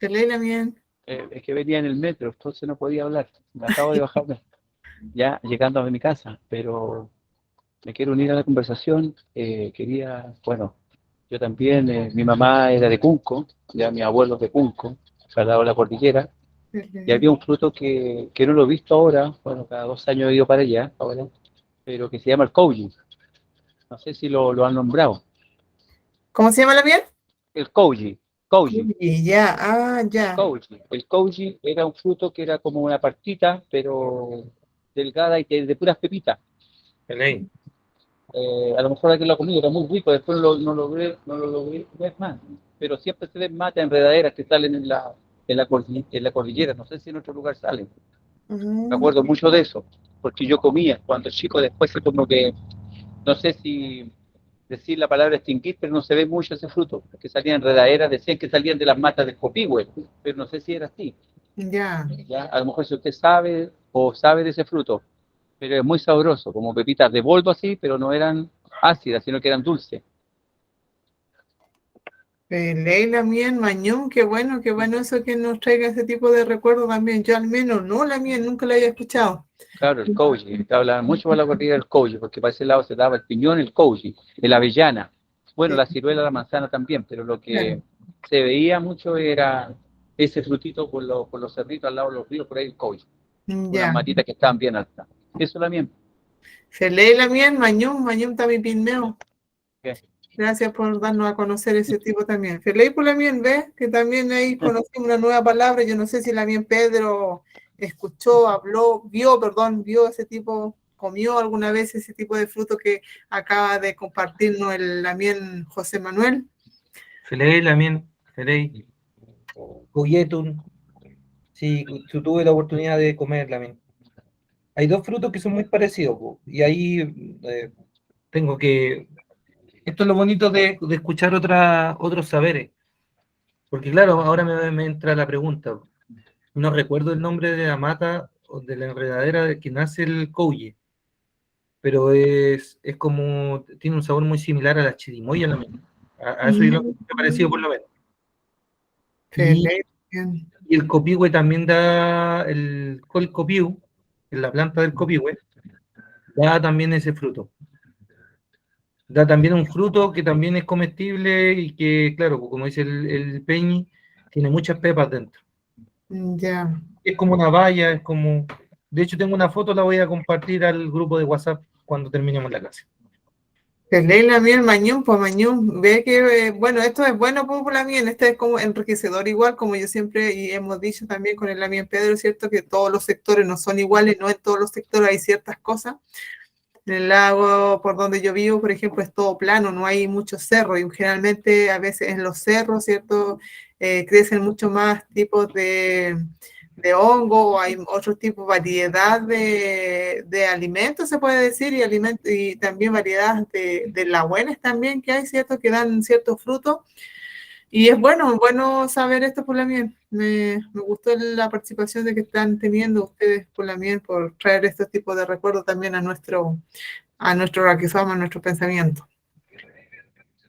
te leí la mía. Es que venía en el metro, entonces no podía hablar. Me acabo de bajar ya llegando a mi casa, pero me quiero unir a la conversación. Bueno, yo también, mi mamá era de Cunco, ya mi abuelo es de Cunco, al lado de la cordillera, y había un fruto que no lo he visto ahora, bueno, cada 2 años he ido para allá, ahora, pero que se llama el couji. No sé si lo han nombrado. ¿Cómo se llama la miel? El couji. Couji. Y ya, ya. Couji. El couji era un fruto que era como una partita, pero delgada y de puras pepitas. A lo mejor aquel lo comí, era muy rico, después no lo logré ver más. Pero siempre se ven matas enredaderas que salen en la cordillera, no sé si en otro lugar salen. Me acuerdo mucho de eso, porque yo comía cuando chico, después es como que, no sé si decir la palabra extinguir, pero no se ve mucho ese fruto, que salían enredaderas, decían que salían de las matas de copihue, pero no sé si era así. Ya. ¿Ya? A lo mejor si usted sabe o sabe de ese fruto, pero es muy sabroso, como pepitas de boldo así, pero no eran ácidas, sino que eran dulces. Leila Mien, Mañón, qué bueno eso que nos traiga ese tipo de recuerdo también. Yo al menos no, la Mien, nunca la había escuchado. Claro, el couji, te hablan mucho de la cordillera del couji, porque para ese lado se daba el piñón, el couji, la avellana, bueno, Sí. la ciruela, la manzana también, pero lo que Claro. se veía mucho era ese frutito por los cerritos al lado de los ríos, por ahí el couji, unas Ya. matitas que estaban bien altas. Eso también. Se lee la Mien, Mañón también pinmeo. ¿Qué? Gracias por darnos a conocer ese tipo también. Feliz por la Mien, ¿ves? Que también ahí conocimos una nueva palabra. Yo no sé si la Mien Pedro escuchó, habló, vio ese tipo, comió alguna vez ese tipo de fruto que acaba de compartirnos la Mien José Manuel. Feliz también, feliz. Cuyetun. Sí, tuve la oportunidad de comer también. Hay dos frutos que son muy parecidos, po, y ahí tengo que... Esto es lo bonito de escuchar otros saberes. Porque claro, ahora me entra la pregunta. No recuerdo el nombre de la mata o de la enredadera de que nace el couye, pero es como, tiene un sabor muy similar a la chirimoya también. A eso yo lo he parecido por lo menos. Y, y el copihue también da, el copiu, en la planta del copihue, da también ese fruto. Da también un fruto que también es comestible y que, claro, como dice el Peñi, tiene muchas pepas dentro. Ya. Es como una valla, es como... De hecho, tengo una foto, la voy a compartir al grupo de WhatsApp cuando terminemos la clase. Feliz la Mien, Mañón, pues Mañón. Ve que, bueno, esto es bueno pues, por la Mien, este es como enriquecedor igual, como yo siempre y hemos dicho también con el Lamien Pedro, ¿cierto? Que todos los sectores no son iguales, no en todos los sectores hay ciertas cosas. En el lago por donde yo vivo, por ejemplo, es todo plano, no hay muchos cerros y generalmente a veces en los cerros, ¿cierto? Crecen mucho más tipos de hongo o hay otro tipo, variedad de alimentos, se puede decir, y también variedad de lahuenes también que hay, ¿cierto? Que dan ciertos frutos. Y es bueno saber esto por la Miel. Me gustó la participación de que están teniendo ustedes por la Miel, por traer estos tipos de recuerdos también a nuestro raquizoma, a nuestro pensamiento.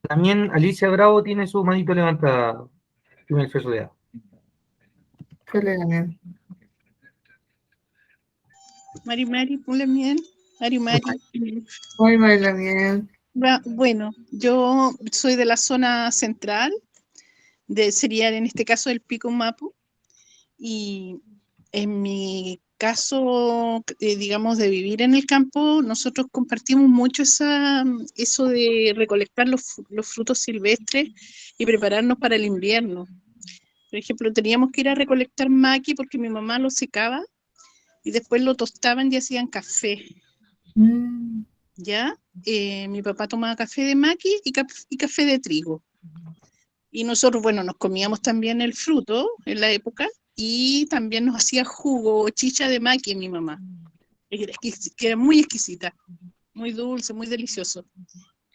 También Alicia Bravo tiene su manito levantada en el feso de agua. ¿Qué le gané? Mari, ponle miel. Mari. Muy mal la Miel. Bueno, yo soy de la zona central, sería en este caso el Pico Mapu, y en mi caso, digamos, de vivir en el campo, nosotros compartimos mucho eso de recolectar los frutos silvestres y prepararnos para el invierno. Por ejemplo, teníamos que ir a recolectar maqui porque mi mamá lo secaba y después lo tostaban y hacían café. ¿Ya? Mi papá tomaba café de maqui y café de trigo. Y nosotros, bueno, nos comíamos también el fruto en la época y también nos hacía jugo, chicha de maqui mi mamá, que era muy exquisita, muy dulce, muy delicioso.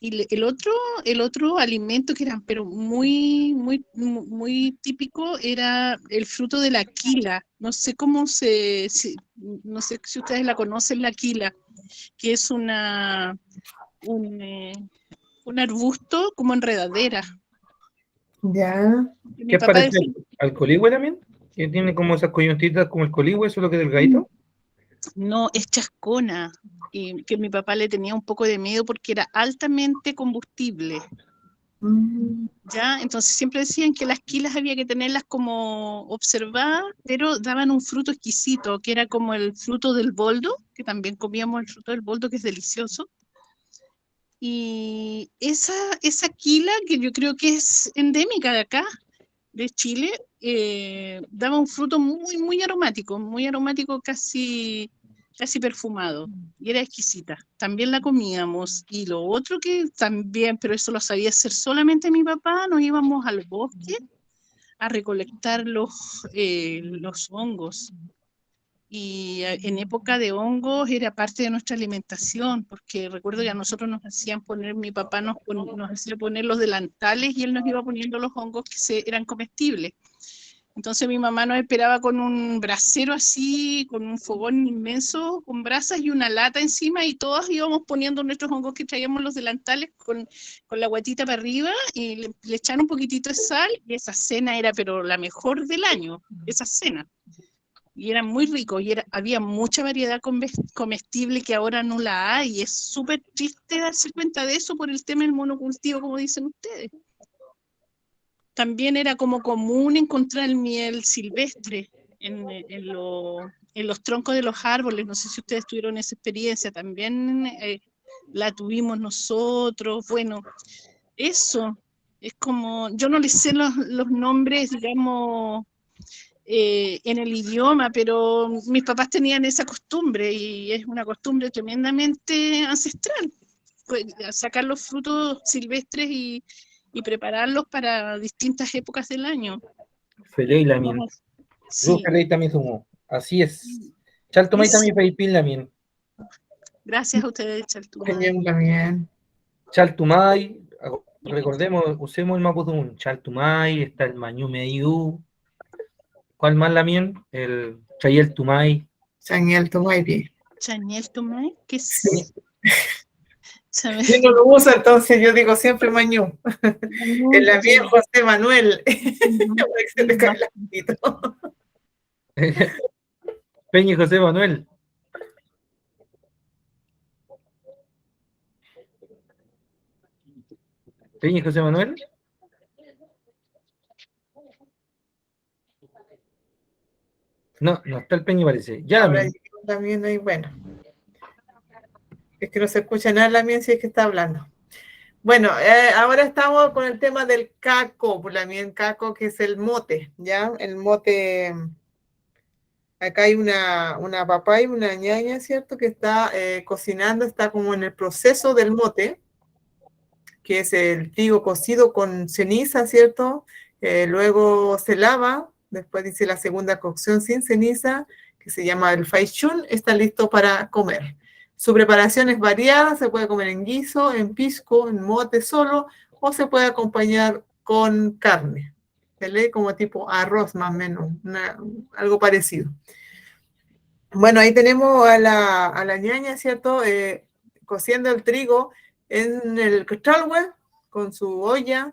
Y el otro alimento que era pero muy típico era el fruto de la quila. No sé no sé si ustedes la conocen, la quila, que es un arbusto como enredadera. Ya. ¿Qué parece al coligüe también? Que tiene como esas coyuntitas como el coligüe, solo que delgadito. No, es chascona, y que mi papá le tenía un poco de miedo porque era altamente combustible. ¿Ya? Entonces siempre decían que las quilas había que tenerlas como observadas, pero daban un fruto exquisito, que era como el fruto del boldo, que también comíamos el fruto del boldo, que es delicioso. Y esa quila, que yo creo que es endémica de acá, de Chile, daba un fruto muy aromático, casi casi perfumado, y era exquisita. También la comíamos. Y lo otro que también, pero eso lo sabía hacer solamente mi papá, nos íbamos al bosque a recolectar los hongos. Y en época de hongos era parte de nuestra alimentación, porque recuerdo que a nosotros nos hacían poner, mi papá nos hacía poner los delantales y él nos iba poniendo los hongos que eran comestibles. Entonces mi mamá nos esperaba con un brasero así, con un fogón inmenso, con brasas y una lata encima, y todos íbamos poniendo nuestros hongos que traíamos los delantales con la guatita para arriba, y le echaban un poquitito de sal, y esa cena era pero la mejor del año, esa cena. Y era muy rico, y había mucha variedad comestible que ahora no la hay, y es súper triste darse cuenta de eso por el tema del monocultivo, como dicen ustedes. También era como común encontrar miel silvestre en los troncos de los árboles. No sé si ustedes tuvieron esa experiencia, también la tuvimos nosotros. Bueno, eso es como, yo no les sé los nombres, digamos, en el idioma, pero mis papás tenían esa costumbre, y es una costumbre tremendamente ancestral, pues, sacar los frutos silvestres y prepararlos para distintas épocas del año. Feley lamin. Sí. Feley también sumo. Así es. Chaltumay también Feipil lamin. Gracias a ustedes, Chaltumay. También. Chaltumay, recordemos, usemos el mapudún. Chaltumay, está el Mañumeyu. ¿Cuál más lamin? El Chayel Tumay. Chaniel Tumay, bien. Chaniel Tumay, ¿qué es? Sí. Yo no lo uso, entonces yo digo siempre Mañú. El lamin José Manuel. Peña y José Manuel. Peña y José Manuel. No, no está el Peña, parece. Ya también hay, bueno. Es que no se escucha nada también si es que está hablando. Bueno, ahora estamos con el tema del caco, pues también caco, que es el mote, ¿ya? El mote, acá hay una papá y una ñaña, ¿cierto? Que está cocinando, está como en el proceso del mote, que es el trigo cocido con ceniza, ¿cierto? Luego se lava, después dice la segunda cocción sin ceniza, que se llama el faichun, está listo para comer. Su preparación es variada, se puede comer en guiso, en pisco, en mote solo, o se puede acompañar con carne. Se lee como tipo arroz, más o menos, algo parecido. Bueno, ahí tenemos a la ñaña, ¿cierto? Cociendo el trigo en el costalhue con su olla,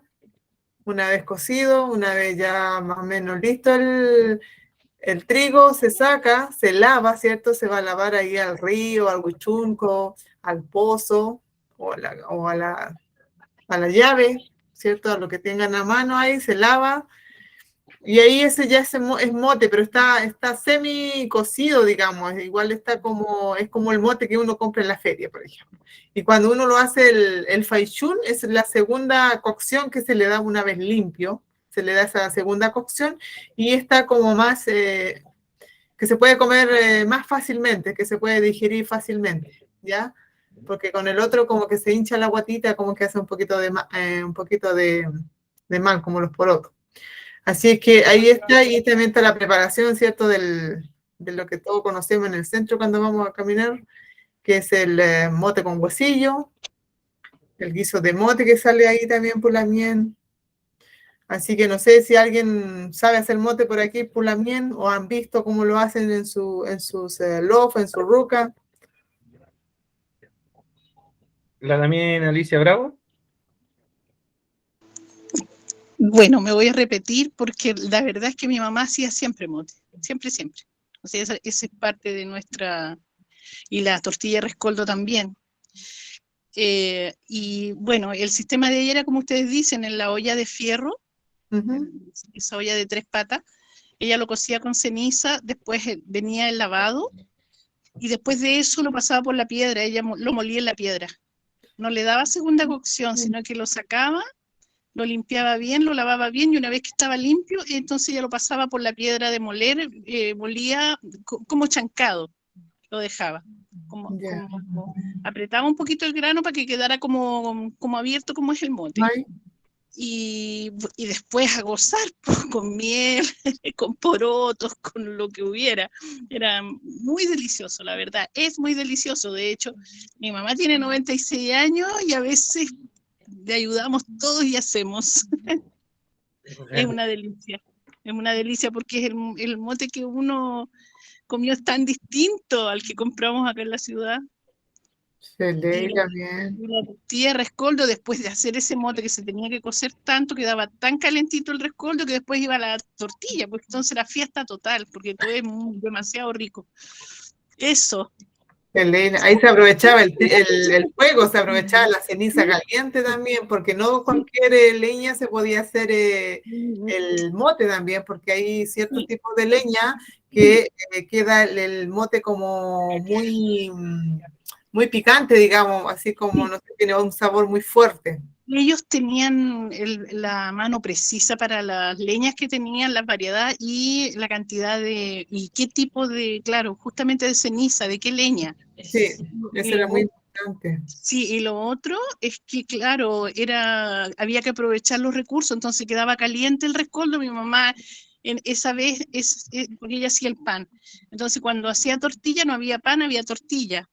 una vez cocido, una vez ya más o menos listo el trigo, se saca, se lava, ¿cierto? Se va a lavar ahí al río, al huichunco, al pozo o a la llave, ¿cierto? A lo que tengan a mano ahí, se lava. Y ahí ese ya es mote, pero está semi cocido, digamos. Igual es como el mote que uno compra en la feria, por ejemplo. Y cuando uno lo hace el faichun, es la segunda cocción que se le da una vez limpio. Se le da esa segunda cocción y está como más, que se puede comer más fácilmente, que se puede digerir fácilmente, ¿ya? Porque con el otro como que se hincha la guatita, como que hace un poquito de mal, como los porotos. Así es que ahí está, y también está la preparación, ¿cierto? De lo que todos conocemos en el centro cuando vamos a caminar, que es el mote con huesillo, el guiso de mote que sale ahí también por la miel. Así que no sé si alguien sabe hacer mote por aquí por la miel, o han visto cómo lo hacen en sus loaf, en su ruca. ¿La también Alicia Bravo? Bueno, me voy a repetir porque la verdad es que mi mamá hacía siempre mote, siempre. O sea, esa es parte de nuestra... Y la tortilla de rescoldo también. Y bueno, el sistema de ella era como ustedes dicen, en la olla de fierro, esa olla de 3 patas, ella lo cocía con ceniza, después venía el lavado, y después de eso lo pasaba por la piedra, ella lo molía en la piedra. No le daba segunda cocción, sino que lo sacaba, lo limpiaba bien, lo lavaba bien, y una vez que estaba limpio, entonces ya lo pasaba por la piedra de moler, molía como chancado. lo dejaba. Ya. Como apretaba un poquito el grano para que quedara como abierto como es el mote. Ay, Y después a gozar con miel, con porotos, con lo que hubiera. Era muy delicioso, la verdad. Es muy delicioso. De hecho, mi mamá tiene 96 años y a veces le ayudamos todos y hacemos. Es una delicia. Es una delicia porque es el mote que uno comió es tan distinto al que compramos acá en la ciudad. se Y lee la, también. y la tortilla de rescoldo, después de hacer ese mote que se tenía que cocer tanto, quedaba tan calentito el rescoldo que después iba la tortilla, porque entonces era fiesta total, porque todo es demasiado rico. Eso. Ahí se aprovechaba el fuego, se aprovechaba la ceniza caliente también, porque no cualquier leña se podía hacer el mote también, porque hay ciertos tipos de leña que queda el mote como muy picante, digamos, así como, no sé, tiene un sabor muy fuerte. Ellos tenían la mano precisa para las leñas que tenían, la variedad y la cantidad y qué tipo de, claro, justamente de ceniza, de qué leña. Sí, eso era muy importante. Sí, y lo otro es que, claro, había que aprovechar los recursos, entonces quedaba caliente el rescoldo. Mi mamá, esa vez, porque ella hacía el pan. Entonces, cuando hacía tortilla, no había pan, había tortilla.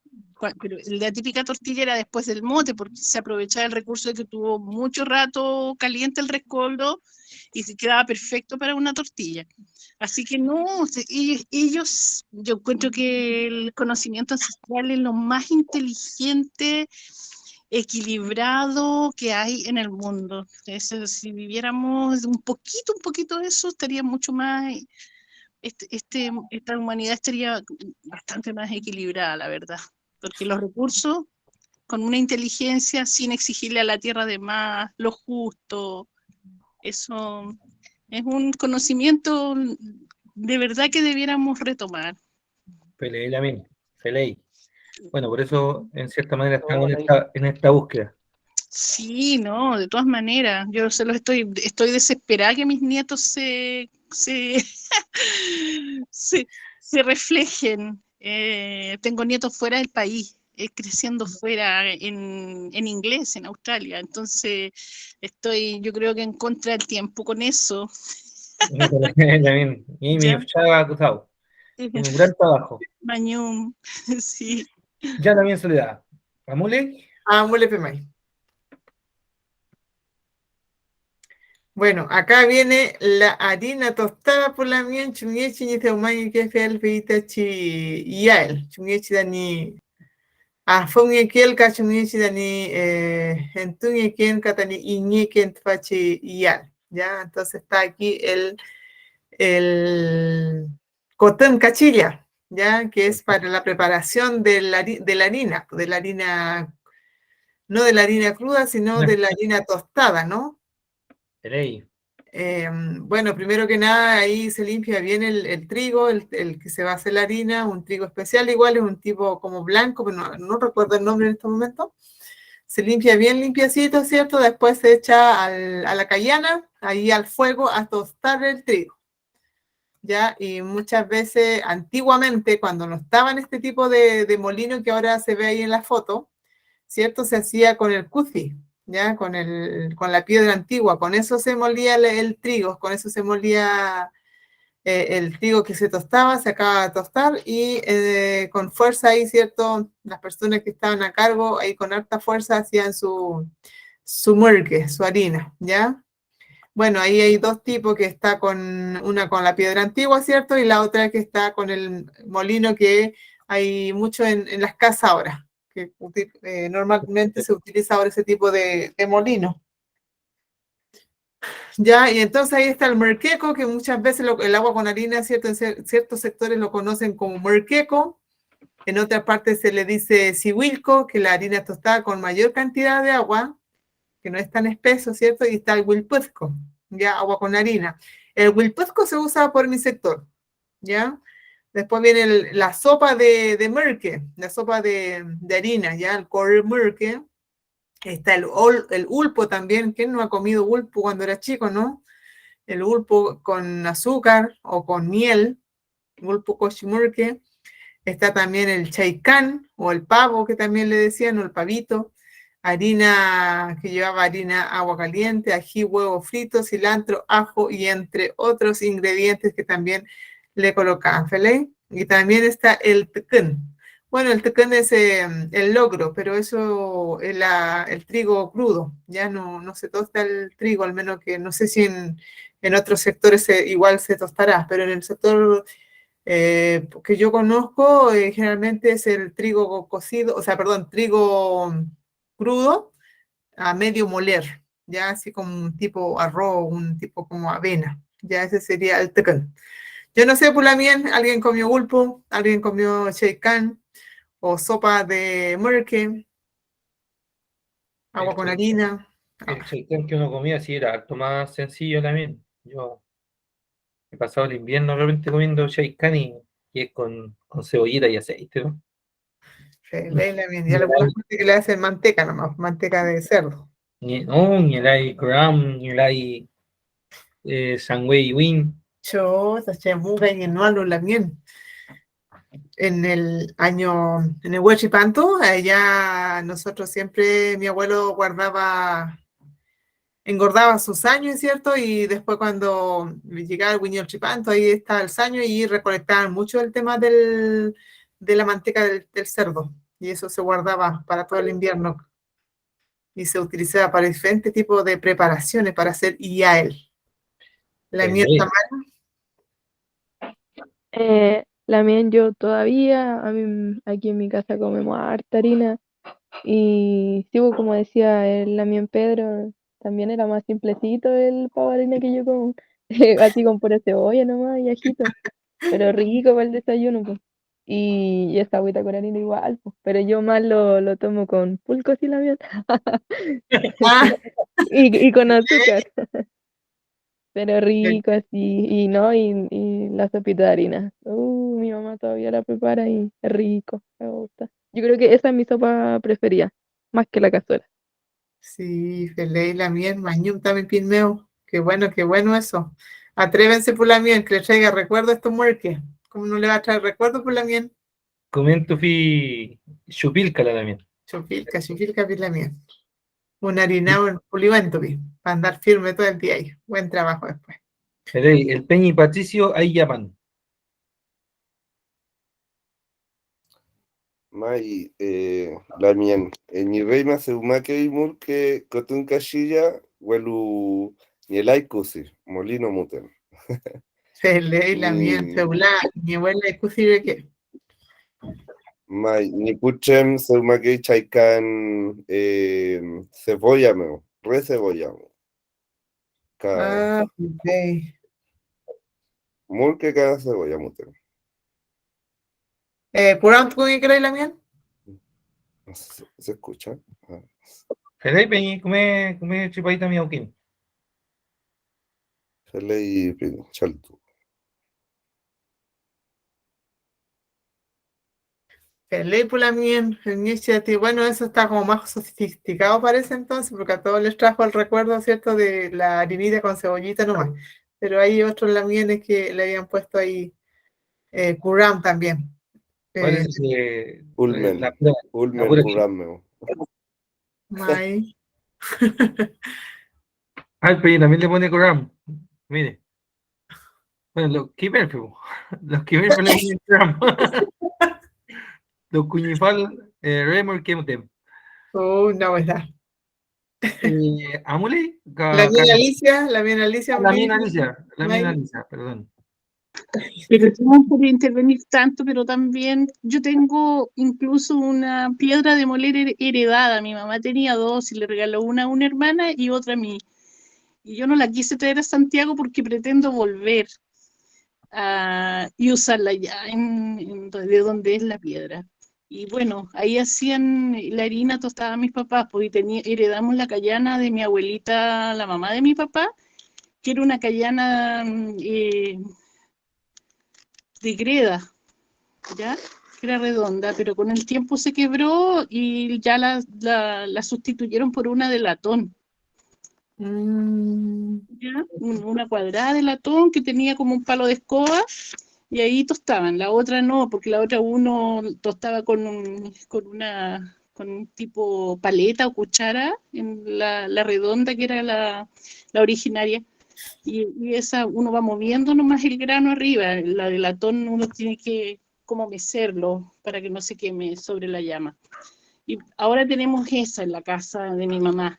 Pero la típica tortilla era después del mote, porque se aprovechaba el recurso de que tuvo mucho rato caliente el rescoldo y se quedaba perfecto para una tortilla. Así que no, ellos, yo encuentro que el conocimiento ancestral es lo más inteligente, equilibrado que hay en el mundo. Si viviéramos un poquito de eso, estaría mucho más, esta humanidad estaría bastante más equilibrada, la verdad. Porque los recursos, con una inteligencia, sin exigirle a la tierra de más, lo justo, eso es un conocimiento de verdad que debiéramos retomar. Peleé también, peleé. Bueno, por eso, en cierta manera, estamos en esta búsqueda. Sí, no, de todas maneras, yo estoy desesperada que mis nietos se reflejen. Tengo nietos fuera del país, creciendo fuera en inglés, en Australia, entonces yo creo que en contra del tiempo con eso. También, y mi chava acusado. Tiene un gran trabajo. Mañum, sí. Ya también Soledad. ¿Amule? Amule Pemay. Bueno, acá viene la harina tostada por la mien, chunyechi ni teumay que fiel feitachi yael, chunyechi dani funyekiel ka chunyechi dani entunyekien katani iñekien tfachi yal, ya, entonces está aquí el cotón cachilla, ya, que es para la preparación de la harina, no de la harina cruda, sino de la harina tostada, ¿no? Bueno, primero que nada, ahí se limpia bien el trigo, el que se va a hacer la harina, un trigo especial, igual es un tipo como blanco, pero no recuerdo el nombre en este momento. Se limpia bien limpiacito, ¿cierto? Después se echa a la cayana, ahí al fuego, a tostar el trigo. ¿Ya? Y muchas veces, antiguamente, cuando no estaba en este tipo de molino que ahora se ve ahí en la foto, ¿cierto? Se hacía con el cuci, ¿ya? Con la piedra antigua, con eso se molía el trigo, con eso se molía el trigo que se tostaba, se acaba de tostar y con fuerza ahí, ¿cierto? Las personas que estaban a cargo, ahí con harta fuerza hacían su murque, su harina, ¿ya? Bueno, ahí hay dos tipos, que está una con la piedra antigua, ¿cierto? Y la otra que está con el molino, que hay mucho en las casas ahora, que normalmente se utiliza ahora ese tipo de molino. Ya, y entonces ahí está el merqueco, que muchas veces el agua con harina, ¿cierto? En ciertos sectores lo conocen como merqueco, en otras partes se le dice sihuilco, que la harina tostada con mayor cantidad de agua, que no es tan espeso, ¿cierto? Y está el huilpuzco, ya, agua con harina. El huilpuzco se usa por mi sector, ¿ya? Después viene la sopa de merque, la sopa de harina, ¿ya? El core merque. Está el ulpo también. ¿Quién no ha comido ulpo cuando era chico, no? El ulpo con azúcar o con miel, ulpo cochimurque. Está también el chaicán o el pavo, que también le decían, o el pavito. Harina que llevaba harina, agua caliente, ají, huevo frito, cilantro, ajo y entre otros ingredientes que también le colocaban, ¿vale? Y también está el tequén. Bueno, el tequén es el logro, pero eso es el trigo crudo. Ya no se tosta el trigo, al menos que no sé si en otros sectores igual se tostará, pero en el sector que yo conozco generalmente es el trigo cocido, o sea, perdón, trigo crudo a medio moler, ya así como un tipo arroz, un tipo como avena, ya ese sería el tequén. Yo no sé, Pulamien, alguien comió gulpo, alguien comió sheikán o sopa de murke, agua con harina. El chaitán que uno comía sí era harto más sencillo también. Yo he pasado el invierno realmente comiendo chaitán y es con cebollita y aceite, ¿no? Ya le puedo decir que le hacen manteca nomás, manteca de cerdo. Ni el hay gram, ni el hay sangüey win. Yo, chamuga y no hablo también. En el Huachipanto, allá nosotros siempre, mi abuelo engordaba sus años, ¿cierto? Y después cuando llegaba el Huachipanto, ahí está el saño y recolectaban mucho el tema de la manteca del cerdo. Y eso se guardaba para todo el invierno. Y se utilizaba para diferentes tipos de preparaciones para hacer IAEL. La mía está La mía yo todavía, aquí en mi casa comemos harta harina y sí, pues, como decía el Lamien Pedro, también era más simplecito el pavo de harina que yo como, así con pura cebolla nomás y ajito, pero rico para el desayuno, pues. Y esta agüita con harina igual, pues, pero yo más lo tomo con pulcos y Lamien y con azúcar. Pero rico así, y la sopita de harina. Mi mamá todavía la prepara y es rico, me gusta. Yo creo que esa es mi sopa preferida, más que la cazuela. Sí, Feley, la miel, mañum también pinmeo. Qué bueno eso. Atrévense por la miel, que le traiga recuerdo a estos muerques. ¿Cómo no le va a traer recuerdo por la miel? Comento fi chupílcala también. Chupilca, por la miel. Un harinado en pulivento, para andar firme todo el día ahí. Buen trabajo después. El Peñi Patricio ahí llaman. Mai, Lamien, ni reima se umake y mulke cotun cashilla, huelu ni el aikusi, molino muten. Feley, la miel, feulá, mi abuela es cusire que. Mai, ni puchem se umake chaikan cebolla meo, re cebolla meo. Ok. Mulke cada cebolla muten. ¿Cuánto con qué la miel? No sé, ¿se escucha? Fedei Peñi, come chupadita miauquín. Felei chaltu. Feley por la miel, bueno, eso está como más sofisticado parece entonces, porque a todos les trajo el recuerdo, ¿cierto? De la harinita con cebollita nomás. Pero hay otros lamienes que le habían puesto ahí curán también. ¿Cuál es la Ulmen pura curameo. May. el Peñi también le pone coram. Mire. Bueno, los Kimer le ponen coram. Los cuñifal remor kemutem. No, ¿verdad? ¿Amule? La mina Alicia, Perdón. Pero no podría intervenir tanto, pero también yo tengo incluso una piedra de moler heredada. Mi mamá tenía dos y le regaló una a una hermana y otra a mí. Y yo no la quise traer a Santiago porque pretendo volver y usarla ya de donde es la piedra. Y bueno, ahí hacían la harina tostada a mis papás, porque heredamos la cayana de mi abuelita, la mamá de mi papá, que era una cayana de greda, ¿ya? Que era redonda, pero con el tiempo se quebró y ya la sustituyeron por una de latón. ¿Ya? Una cuadrada de latón que tenía como un palo de escoba y ahí tostaban, la otra no, porque la otra uno tostaba con un tipo paleta o cuchara en la redonda que era la originaria, y esa uno va moviendo nomás el grano arriba, la de latón uno tiene que como mecerlo para que no se queme sobre la llama. Y ahora tenemos esa en la casa de mi mamá.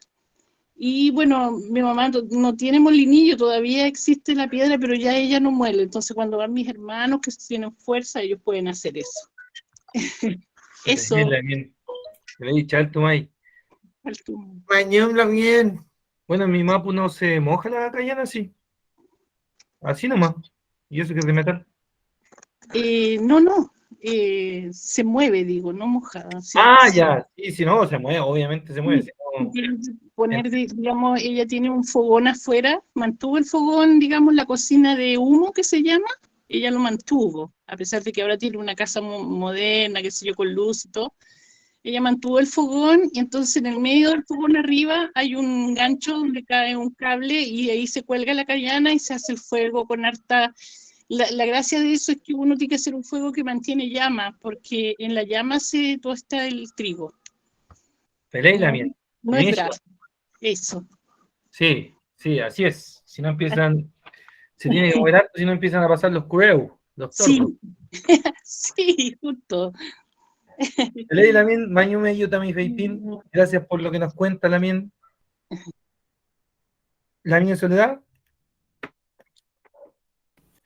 Y bueno, mi mamá no tiene molinillo, todavía existe la piedra, pero ya ella no muele. Entonces cuando van mis hermanos que tienen fuerza, ellos pueden hacer eso. Eso. Mañón también. Bueno, mi mapu no se moja la cayana así. Así nomás. ¿Y eso que es de metal? No. Se mueve, digo, no mojada. Sí, ya. Sí, si no, se mueve, obviamente se mueve. Sí, poner, digamos, ella tiene un fogón afuera, mantuvo el fogón, digamos, la cocina de humo que se llama, ella lo mantuvo, a pesar de que ahora tiene una casa moderna, qué sé yo, con luz y todo. Ella mantuvo el fogón y entonces en el medio del fogón arriba hay un gancho donde cae un cable y ahí se cuelga la cayana y se hace el fuego con harta... La gracia de eso es que uno tiene que hacer un fuego que mantiene llama, porque en la llama se tosta el trigo. No es brasa, eso. Sí, así es. Si no empiezan, se tiene que mover harto, si no empiezan a pasar los cureus, los tornos. Sí, justo. Pelei Lamien, Maño Medio también Feipín, gracias por lo que nos cuenta Lamien. Lamien Soledad.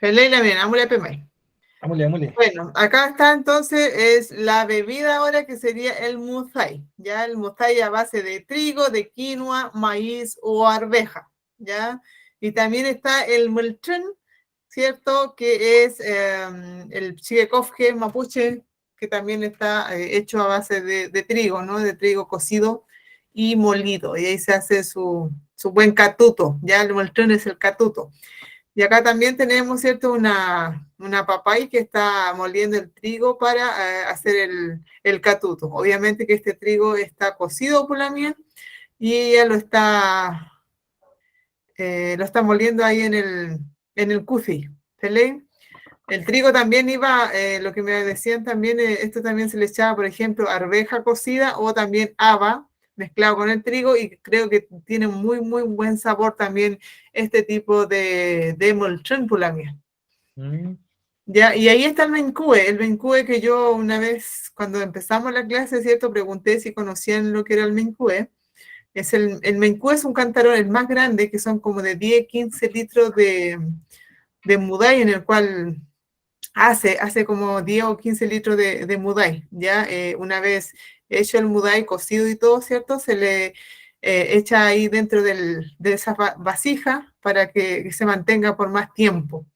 Pelei Lamien, amule pemay. Amule. Bueno, acá está entonces, es la bebida ahora que sería el muzai, ¿ya? El muzai a base de trigo, de quinoa, maíz o arveja, ¿ya? Y también está el melchón, ¿cierto? Que es el chigekofje mapuche, que también está hecho a base de trigo, ¿no? De trigo cocido y molido, y ahí se hace su buen catuto, ¿ya? El melchón es el catuto. Y acá también tenemos, ¿cierto? Una papay que está moliendo el trigo para hacer el catuto. Obviamente que este trigo está cocido por la miel y ella lo está moliendo ahí en el cufi. El trigo también iba, lo que me decían también, esto también se le echaba, por ejemplo, arveja cocida o también haba mezclado con el trigo, y creo que tiene muy, muy buen sabor también este tipo de molchón por la miel. Ya, y ahí está el mencue que yo una vez, cuando empezamos la clase, ¿cierto? Pregunté si conocían lo que era el mencue. El mencue es un cantarón, el más grande, que son como de 10, 15 litros de mudai, en el cual hace como 10 o 15 litros de mudai, ¿ya? Una vez hecho el mudai, cocido y todo, ¿cierto? Se le echa ahí dentro de esa vasija para que se mantenga por más tiempo,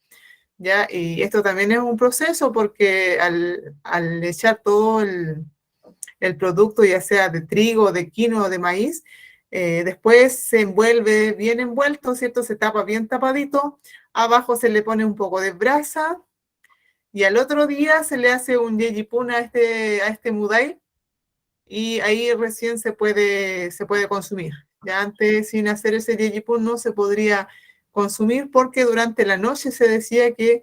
¿ya? Y esto también es un proceso porque al echar todo el producto, ya sea de trigo, de quinoa o de maíz, después se envuelve bien envuelto, ¿cierto? Se tapa bien tapadito, abajo se le pone un poco de brasa, y al otro día se le hace un yeyipún a este mudai, y ahí recién se puede consumir. Ya antes, sin hacer ese yeyipún, no se podría consumir porque durante la noche se decía que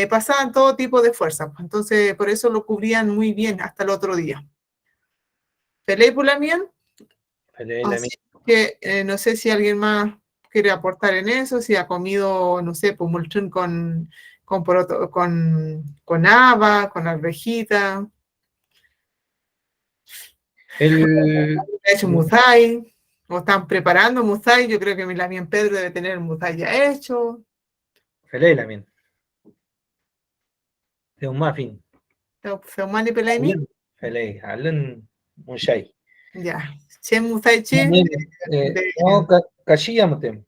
pasaban todo tipo de fuerzas. Entonces, por eso lo cubrían muy bien hasta el otro día. ¿Pelei por la miel? Así que no sé si alguien más quiere aportar en eso, si ha comido, no sé, pumulchún con haba, con arvejita. ¿Ha hecho muzai? ¿O están preparando muzai? Yo creo que Lamien Pedro debe tener el muzai ya hecho. Pelei Lamien. De un muffin. ¿Feumani Pelei? Pelei, Allen Munshai. Ya. Chen muzai chi. No, cachilla motem.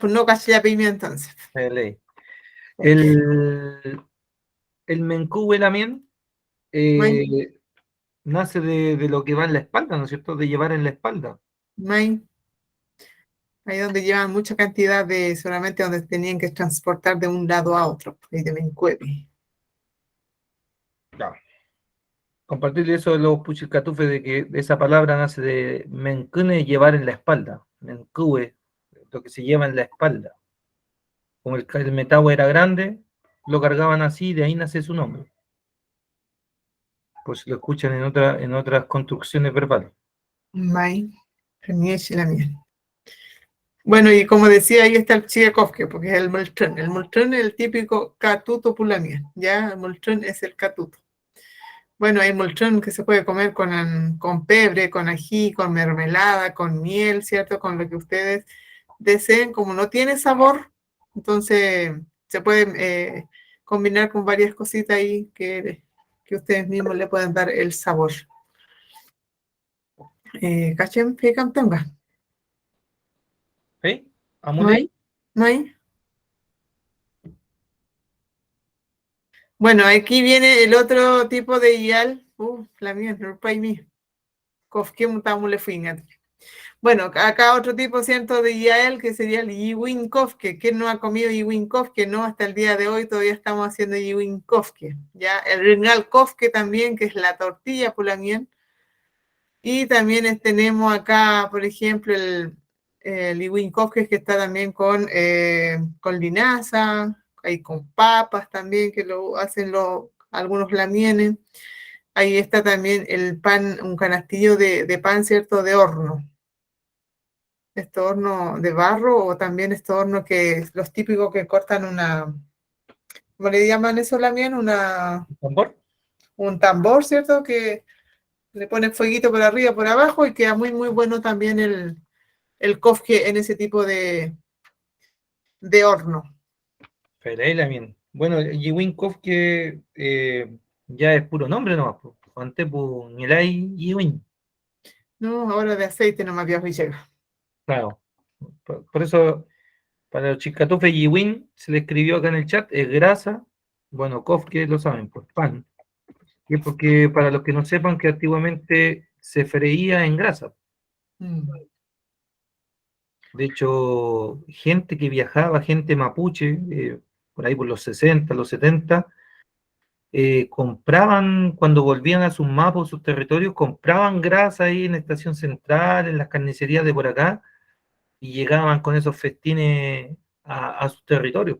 Pues no cachilla pimienta entonces. Pelei. El mencú Lamien nace de lo que va en la espalda, ¿no es cierto? De llevar en la espalda. Ahí donde llevan mucha cantidad solamente donde tenían que transportar de un lado a otro, y de mencueve. Claro. Compartirle eso de los puchilcatufes, de que esa palabra nace de mencune, llevar en la espalda. Mencue, lo que se lleva en la espalda. Como el metagua era grande, lo cargaban así, de ahí nace su nombre. Pues lo escuchan en otras construcciones verbales. Mai, Reniech, la miel. Bueno, y como decía, ahí está el Tchaikovsky, porque es el moltrón. El moltrón es el típico catuto pulamien, ¿ya? El moltrón es el catuto. Bueno, hay moltrón que se puede comer con pebre, con ají, con mermelada, con miel, ¿cierto? Con lo que ustedes deseen. Como no tiene sabor, entonces se puede combinar con varias cositas ahí que ustedes mismos le pueden dar el sabor. ¿Cachen? ¿Fican tenga? ¿Sí? ¿No ¿Amule? hay? ¿No hay? Bueno, aquí viene el otro tipo de ial. La mía, no para mí. Kofke mutamule fingat. Bueno, acá otro tipo, ¿cierto? De ial que sería el yiwin kofke. ¿Quién no ha comido yiwin kofke? No, hasta el día de hoy todavía estamos haciendo yiwin kofke. Ya, el ringal kofke también, que es la tortilla pulamien. Y también tenemos acá, por ejemplo, el yiwin kofke que está también con linaza. Hay con papas también, que lo hacen algunos lamienes. Ahí está también el pan, un canastillo de pan, ¿cierto? De horno. Este horno de barro o también este horno que los típicos que cortan ¿cómo le llaman eso también? ¿Tambor? Un tambor, ¿cierto? Que le ponen fueguito por arriba, por abajo y queda muy, muy bueno también el kofke en ese tipo de horno. Bien. Bueno, Yiwinkov que ya es puro nombre nomás, pues. Antepu Nilay Yiwin. No, ahora de aceite nomás viejo y llega. Claro. Por eso, para los chicatufes Yiwin, se le escribió acá en el chat, es grasa. Bueno, kofke lo saben, pues pan. Y es porque, para los que no sepan, que antiguamente se freía en grasa. De hecho, gente que viajaba, gente mapuche, por ahí por los 60, los 70, compraban, cuando volvían a sus mapas, sus territorios, compraban grasa ahí en la estación central, en las carnicerías de por acá, y llegaban con esos festines a sus territorios.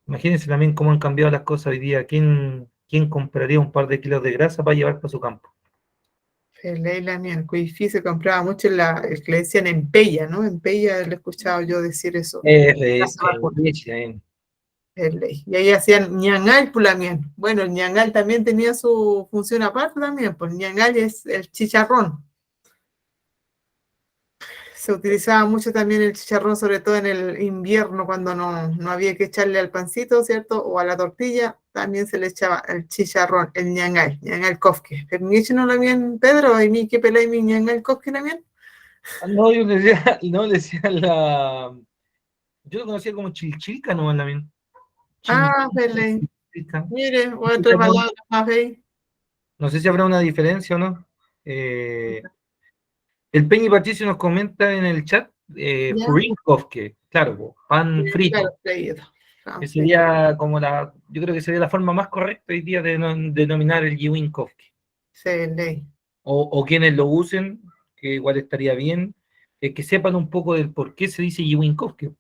Imagínense también cómo han cambiado las cosas hoy día. ¿Quién compraría un par de kilos de grasa para llevar para su campo? Leila, mi Cuifi se compraba mucho el que le decían empella, ¿no? Empella, le he escuchado yo decir eso. Y ahí hacían ñangal pulamien. Bueno, el ñangal también tenía su función aparte también, pues ñangal es el chicharrón. Se utilizaba mucho también el chicharrón, sobre todo en el invierno, cuando no había que echarle al pancito, ¿cierto? O a la tortilla, también se le echaba el chicharrón, el ñangal kofke. ¿Pero ni no lo habían, Pedro? ¿Y mi qué pelea y mi ñangal kofke también? No, yo le decía, no, le decía yo lo conocía como chilchilca, no, también. Pelea. Mire, otra palabra más ahí. No sé si habrá una diferencia o no. El Peñi Patricio nos comenta en el chat, Purinkovke, claro, pan frito. Claro, freído. Que sería como yo creo que sería la forma más correcta hoy día de denominar el Yiwinkowski. Sí, ley. O quienes lo usen, que igual estaría bien, que sepan un poco del por qué se dice Yiwinkowski.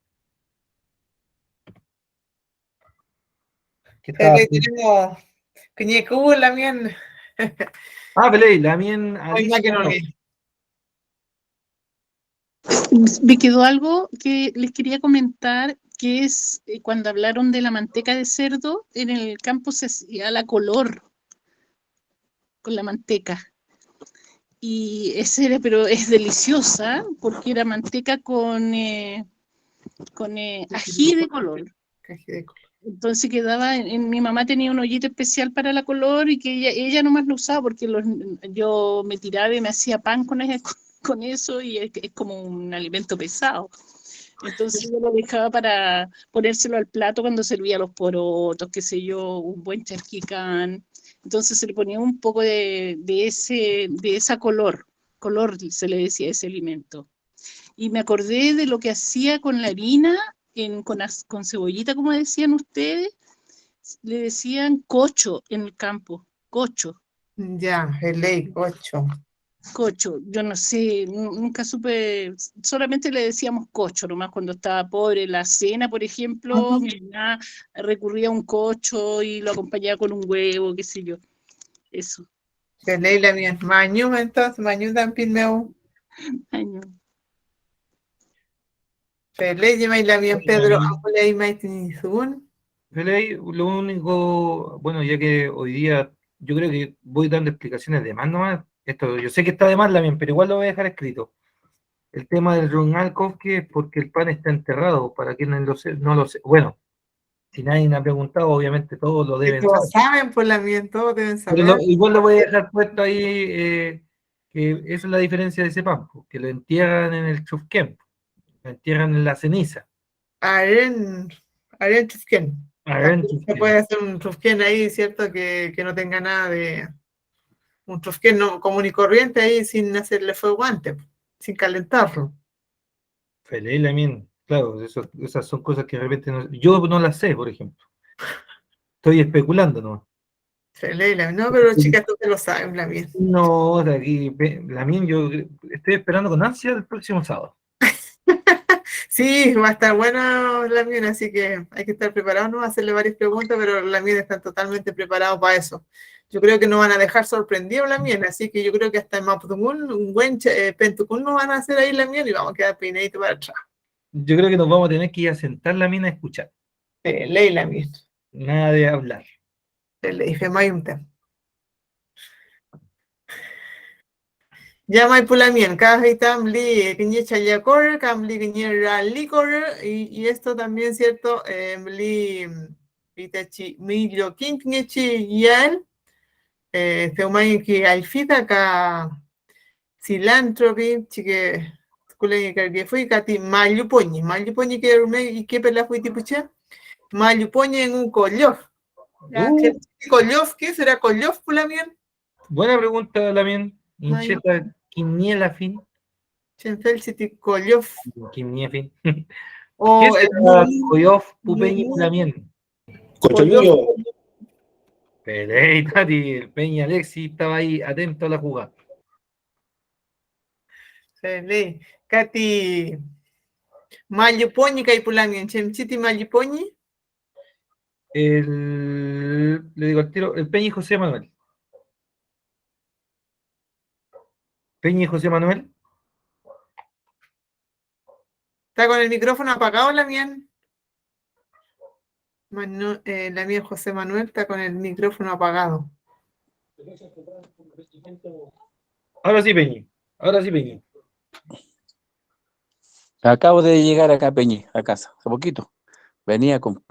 Tenemos Quiñecú, Lamien. Pelé, Lamien. Me quedó algo que les quería comentar, que es cuando hablaron de la manteca de cerdo, en el campo se hacía la color con la manteca. Y pero es deliciosa porque era manteca con ají de color. Entonces quedaba, mi mamá tenía un ollito especial para la color y que ella nomás lo usaba porque yo me tiraba y me hacía pan con eso y es como un alimento pesado. Entonces yo lo dejaba para ponérselo al plato cuando servía los porotos, qué sé yo, un buen charquicán. Entonces se le ponía un poco de esa color se le decía a ese alimento. Y me acordé de lo que hacía con la harina, con cebollita, como decían ustedes, le decían cocho en el campo, cocho. Ya, el ley, cocho. Cocho, yo no sé, nunca supe, solamente le decíamos cocho, nomás cuando estaba pobre. La cena, por ejemplo, mi mamá recurría a un cocho y lo acompañaba con un huevo, qué sé yo, eso. Se leí la mía. Mañu, entonces, mañu también me. Año. Se leí la mía, Pedro, abuela y maitini sugun. Lo único, bueno, ya que hoy día yo creo que voy dando explicaciones de más nomás. Esto, yo sé que está de más la bien, pero igual lo voy a dejar escrito. El tema del Runalkovsky es porque el pan está enterrado, para quienes no lo sé. Bueno, si nadie me ha preguntado, obviamente todos lo deben saber. Todos saben, por la mía, todos deben Pero saber. igual lo voy a dejar puesto ahí, que esa es la diferencia de ese pan, que lo entierran en el chufquén, lo entierran en la ceniza. Aren chufquén. Aren Se chufquén. puede hacer un chufquén ahí, ¿cierto? Que no tenga nada de... Un chufquén común y corriente ahí sin hacerle fuego antes, sin calentarlo. Feliz también, claro, esas son cosas que de repente yo no las sé, por ejemplo. Estoy especulando, ¿no? No, pero chicas, tú te lo sabes, la mía. No, de aquí, la mía, yo estoy esperando con ansia el próximo sábado. Sí, va a estar bueno la mía, así que hay que estar preparados, ¿no? Hacerle varias preguntas, pero la mía están totalmente preparados para eso. Yo creo que nos van a dejar sorprendidos la mía, así que yo creo que hasta en Mapudungun, un buen Pentucún nos van a hacer ahí la mía y vamos a quedar peinaditos para atrás. Yo creo que nos vamos a tener que ir a sentar la mina a escuchar. Ley la mía. Nada de hablar. Le dije, Mayumta. Ya Maipulamien, Kajitam Li, Kiñe Chayacor, Kamli Kiñe Ralicor, y esto también, ¿cierto? Li Vitachi Millo Kinknechi Yal, Teumay ki Alfita ka cilantro, chique, Kulen que fui, Kati Mayupoñi que rume y que pela fui tipucha, Mayupoñi en un collof. ¿Collof? ¿Qué será collof, Pulamien? Buena pregunta, Lamien. Incheta Quiniela fin. Chenfel City Collof. Quiniefin. O ¿Qué será Coyof Pupeñi Lamien? Cocholuyo. Pereira, el Peña Alexi estaba ahí atento a la jugada. Sele, Kati Mayupoñi Kaipulamien, Chemchiti Mayupoñi. Le digo al tiro, el Peña y José Manuel. Peña y José Manuel. ¿Está con el micrófono apagado, la mía? La mía José Manuel está con el micrófono apagado. Ahora sí, Peña. Ahora sí, Peña. Acabo de llegar acá, Peñi, a casa, hace poquito. Venía con...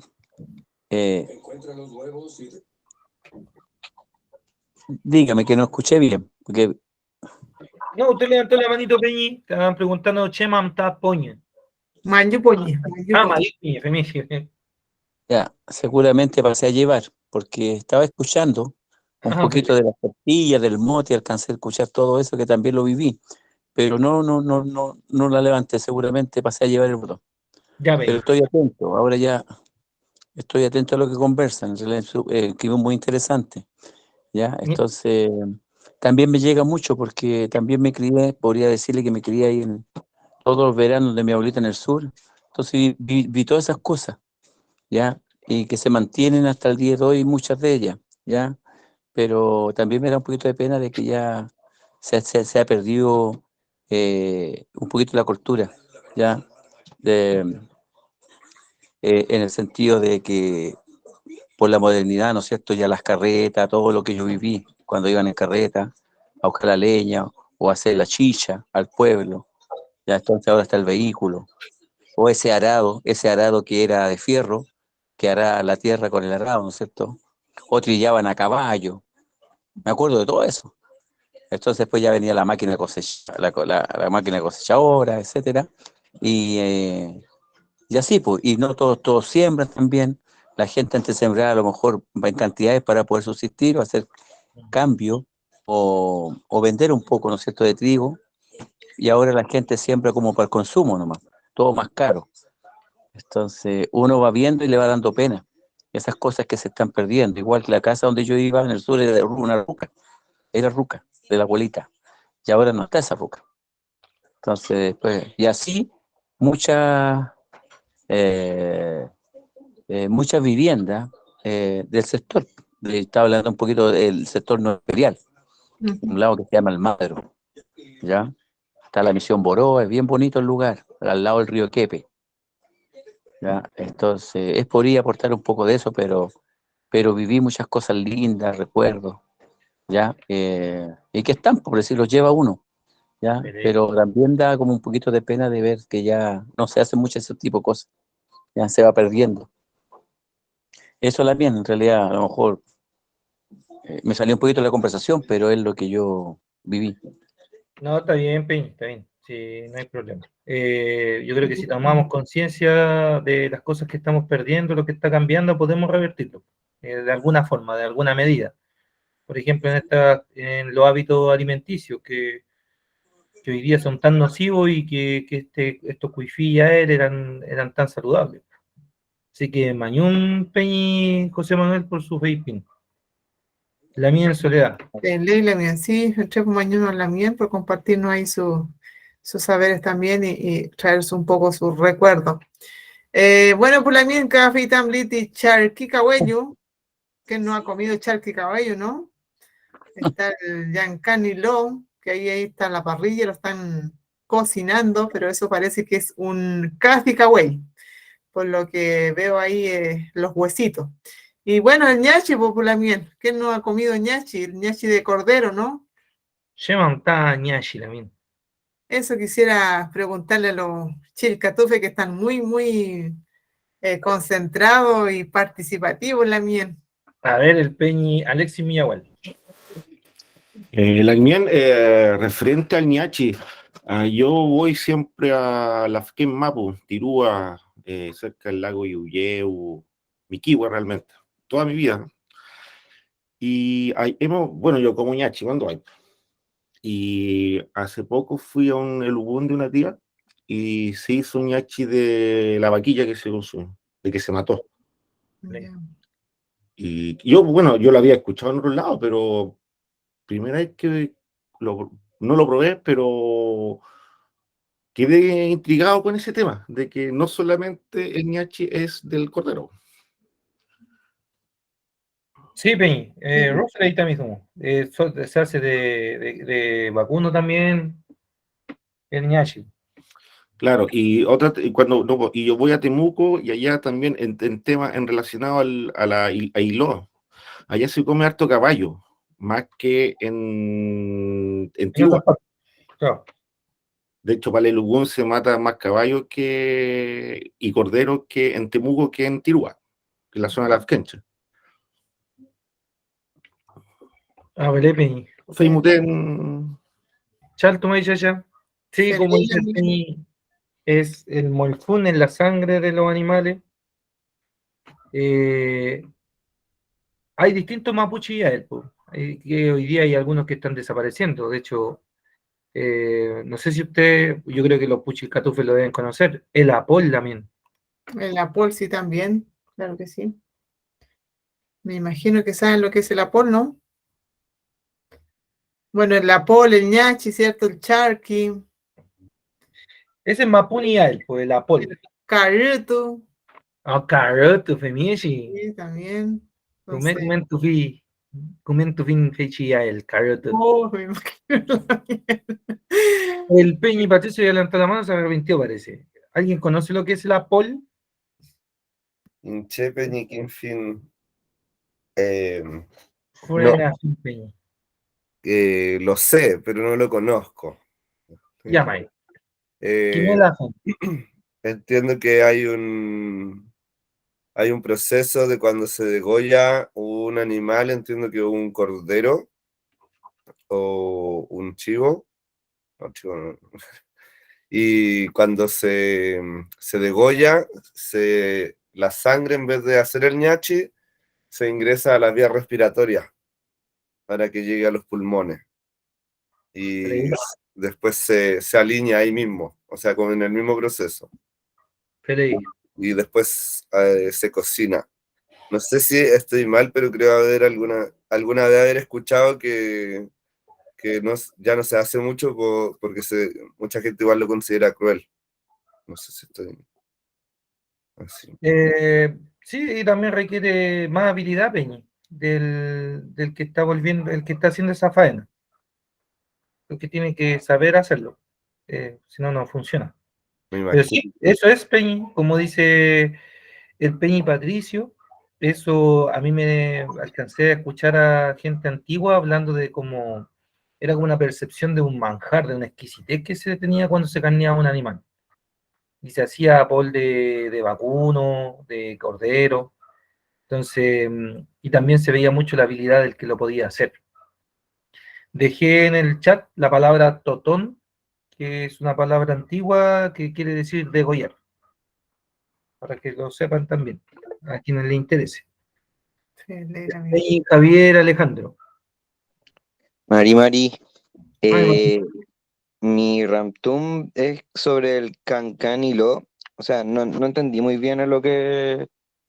dígame que no escuché bien, porque... No, usted levantó la manito, Peñi. Estaban preguntando, Chema Mta Poña. Mayupoñi. Mayupoñi, Femici. Ya, seguramente pasé a llevar, porque estaba escuchando un poquito de las tortillas, del mote, alcancé a escuchar todo eso, que también lo viví, pero no la levanté, seguramente pasé a llevar el botón. Ya, pero estoy atento, ahora ya estoy atento a lo que conversan, que es muy interesante, ¿ya? Entonces, también me llega mucho, porque también me crié, podría decirle que me crié ahí en todos los veranos de mi abuelita en el sur, entonces vi todas esas cosas, ¿ya? Y que se mantienen hasta el día de hoy, muchas de ellas, ¿ya? Pero también me da un poquito de pena de que ya se ha perdido un poquito la cultura, ¿ya? En el sentido de que por la modernidad, ¿no es cierto? Ya las carretas, todo lo que yo viví cuando iban en carreta a buscar la leña o a hacer la chicha al pueblo, ya entonces ahora está el vehículo, o ese arado que era de fierro, que hará la tierra con el arado, ¿no es cierto? O trillaban a caballo, me acuerdo de todo eso. Entonces pues ya venía la máquina la máquina cosechadora, etcétera, y así, pues, y no todos siembran también. La gente antes sembraba a lo mejor en cantidades para poder subsistir o hacer cambio o vender un poco, ¿no es cierto?, de trigo, y ahora la gente siembra como para el consumo nomás, todo más caro. Entonces uno va viendo y le va dando pena esas cosas que se están perdiendo, igual que la casa donde yo iba en el sur era una ruca, de la abuelita, y ahora no está esa ruca. Entonces, pues, y así muchas muchas viviendas del sector. Estaba hablando un poquito del sector no imperial, un lado que se llama Almagro, ¿ya? Está la Misión Boró, es bien bonito el lugar, al lado del río Quepe, ¿ya? Entonces, es por ahí aportar un poco de eso, pero viví muchas cosas lindas, recuerdos, ¿ya? Y que están, por decir, los lleva uno, ¿ya? Pero también da como un poquito de pena de ver que ya no se hace mucho ese tipo de cosas, ya se va perdiendo. Eso también, en realidad, a lo mejor me salió un poquito de la conversación, pero es lo que yo viví. No, está bien, Peña, está bien. Sí, no hay problema. Yo creo que si tomamos conciencia de las cosas que estamos perdiendo, lo que está cambiando, podemos revertirlo de alguna forma, de alguna medida. Por ejemplo, en los hábitos alimenticios que hoy día son tan nocivos y que estos cuifí y aer eran tan saludables. Así que Mañún, Peñi, José Manuel por su vaping. La mía en soledad. Leila, mía, sí, el Chepo Mañón la mía por compartirnos ahí sus saberes también y traerse un poco sus recuerdos. Bueno, por la mía en café tambliti charqui cabello, que no ha comido charqui cabello, ¿no? Está el Giancarlo Lo, que ahí está en la parrilla, lo están cocinando, pero eso parece que es un café cabello, por lo que veo ahí los huesitos. Y bueno, el ñachi, por la miel. ¿Quién no ha comido ñachi? El ñachi de cordero, ¿no? Llevan ñachi también. Eso quisiera preguntarle a los chilcatufes que están muy, muy concentrados y participativos en la miel. A ver, el Peñi, Alexis Millahual. La miel, referente al ñachi, yo voy siempre a la Fquén Mapu, Tirúa, cerca del lago Yuyeu, Miquihue realmente, toda mi vida. Y bueno, yo como ñachi cuando hay. Y hace poco fui a un elubún de una tía y se hizo un ñachi de la vaquilla que se consume, de que se mató. Y yo, bueno, yo lo había escuchado en otro lado, pero primera vez que no lo probé, pero quedé intrigado con ese tema, de que no solamente el ñachi es del cordero. Sí, Peñi, Russell ahí está mismo. Se hace de vacuno también, el ñachi. Claro, y yo voy a Temuco y allá también en tema en relacionado a Iloa, allá se come harto caballo, más que en Tirúa. Claro. De hecho, para el Elugún se mata más caballo y cordero que en Temuco que en Tirúa, en la zona de la Afkencha. Ah, vale, Peñi. Feimuten. Chalto, Maishaya. Sí, como dice el Peñi, es el molfún en la sangre de los animales. Hay distintos mapuches y ael, que hoy día hay algunos que están desapareciendo. De hecho, no sé si yo creo que los puchilcatufes lo deben conocer. El apol también. El apol sí también, claro que sí. Me imagino que saben lo que es el apol, ¿no? Bueno, el apol, el ñachi, ¿cierto? El charqui. Ese es mapuni y ael, pues el apol. Caruto. Ah, caruto, femishi. Sí, también. Comen tu fin fechi el caruto. Oh, me imagino también. El Peñi Patricio ya levantó la mano, se arrepintió, parece. ¿Alguien conoce lo que es el apol? Che, Peñi, que en fin. Lo sé, pero no lo conozco. Llama ahí. Entiendo que hay un proceso de cuando se degolla un animal, entiendo que un cordero o un chivo. No, chivo no. Y cuando se degolla, la sangre, en vez de hacer el ñachi, se ingresa a las vías respiratorias para que llegue a los pulmones. Y después se alinea ahí mismo, o sea, como en el mismo proceso. Y después se cocina. No sé si estoy mal, pero creo haber alguna vez haber escuchado que que ya no se hace mucho porque mucha gente igual lo considera cruel. No sé si estoy así. Sí, y también requiere más habilidad, Peñi, del que está volviendo, el que está haciendo esa faena. El que tiene que saber hacerlo. Si no, no funciona. Pero sí, eso es Peñi, como dice el Peñi Patricio. Eso a mí me alcancé a escuchar a gente antigua hablando de cómo era como una percepción de un manjar, de una exquisitez que se tenía cuando se carneaba un animal. Y se hacía pol de vacuno, de cordero. Entonces, y también se veía mucho la habilidad del que lo podía hacer. Dejé en el chat la palabra totón, que es una palabra antigua que quiere decir degollar, para que lo sepan también, a quienes le interese. Y Javier Alejandro. Mari, mi Ramtum es sobre el Cancanilo. O sea, no entendí muy bien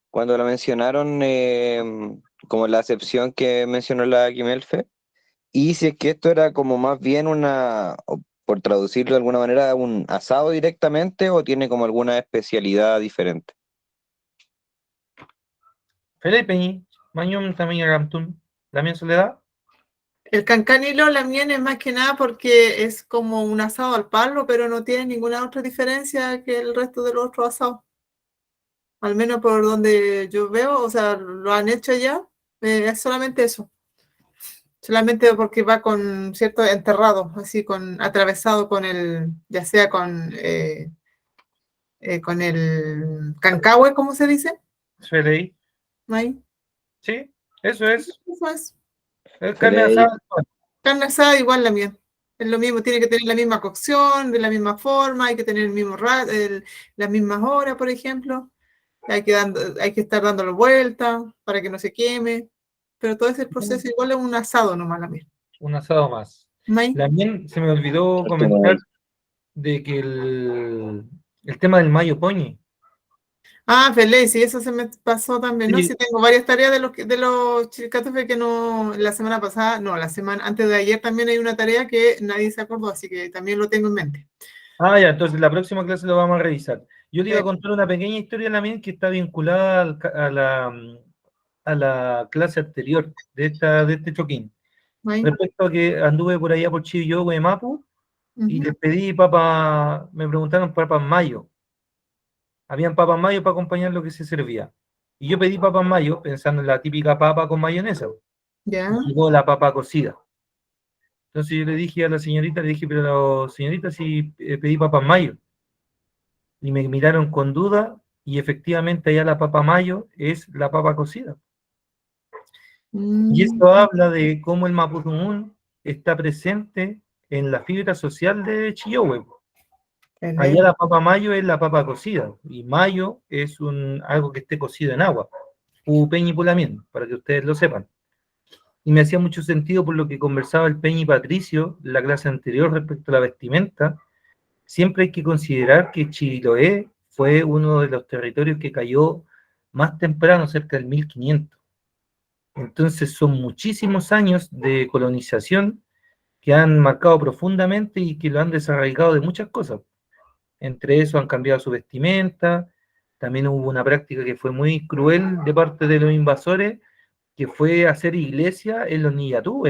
cuando la mencionaron, como la acepción que mencionó la Quimelfe. Y si es que esto era como más bien por traducirlo de alguna manera, un asado directamente o tiene como alguna especialidad diferente. Felipe, Mañón también Ramtum, también Soledad. El cancanilo también es más que nada porque es como un asado al palo, pero no tiene ninguna otra diferencia que el resto de los otros asados. Al menos por donde yo veo, o sea, lo han hecho ya, es solamente eso. Solamente porque va con cierto enterrado, así atravesado con ya sea con el cancahue, ¿cómo se dice? Felipe. ¿Ahí? Sí, eso es. Eso es. Carne asada. Carne asada igual la mía. Es lo mismo, tiene que tener la misma cocción, de la misma forma, hay que tener el mismo las mismas horas, por ejemplo. Hay que estar dándolo vuelta para que no se queme. Pero todo ese proceso igual es un asado nomás la mía. Un asado más. También se me olvidó comentar de que el tema del mayo poñi. Feliz, sí, eso se me pasó también, ¿no? Sí, tengo varias tareas de los chilcatufes que no, la semana pasada, no, antes de ayer también hay una tarea que nadie se acordó, así que también lo tengo en mente. Ya, entonces la próxima clase lo vamos a revisar. Yo te iba a contar una pequeña historia también que está vinculada a la clase anterior de este choquín. Respecto a que anduve por allá por Chilló, Mapu, y les pedí me preguntaron papas mayo. Habían papas mayo para acompañar lo que se servía. Y yo pedí papas mayo pensando en la típica papa con mayonesa. Ya. Y llegó la papa cocida. Entonces yo le dije a la señorita, pero señorita, si pedí papas mayo. Y me miraron con duda, y efectivamente allá la papa mayo es la papa cocida. Y esto habla de cómo el mapudungun está presente en la fibra social de Chillowue. Allá la papa mayo es la papa cocida, y mayo es algo que esté cocido en agua, Peñi Pulamien, para que ustedes lo sepan. Y me hacía mucho sentido por lo que conversaba el Peñi Patricio en la clase anterior respecto a la vestimenta. Siempre hay que considerar que Chiloé fue uno de los territorios que cayó más temprano, cerca del 1500. Entonces son muchísimos años de colonización que han marcado profundamente y que lo han desarraigado de muchas cosas. Entre eso han cambiado su vestimenta, también hubo una práctica que fue muy cruel de parte de los invasores, que fue hacer iglesia en los Niyatú,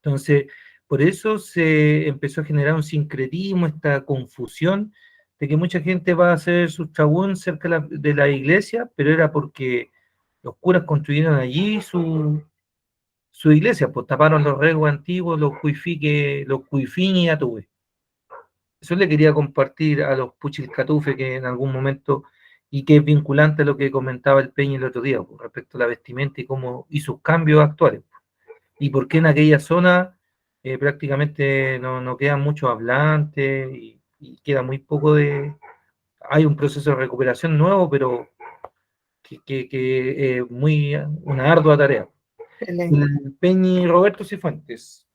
Entonces, por eso se empezó a generar un sincretismo, esta confusión de que mucha gente va a hacer su chabún cerca de la iglesia, pero era porque los curas construyeron allí su iglesia, pues taparon los regos antiguos, los cuifín y atúes. Eso le quería compartir a los puchilcatufe que en algún momento, y que es vinculante a lo que comentaba el Peña el otro día, pues, respecto a la vestimenta y sus cambios actuales. Y por qué en aquella zona prácticamente no quedan muchos hablantes y queda muy poco hay un proceso de recuperación nuevo, pero que es una ardua tarea. El Peñi Roberto Cifuentes.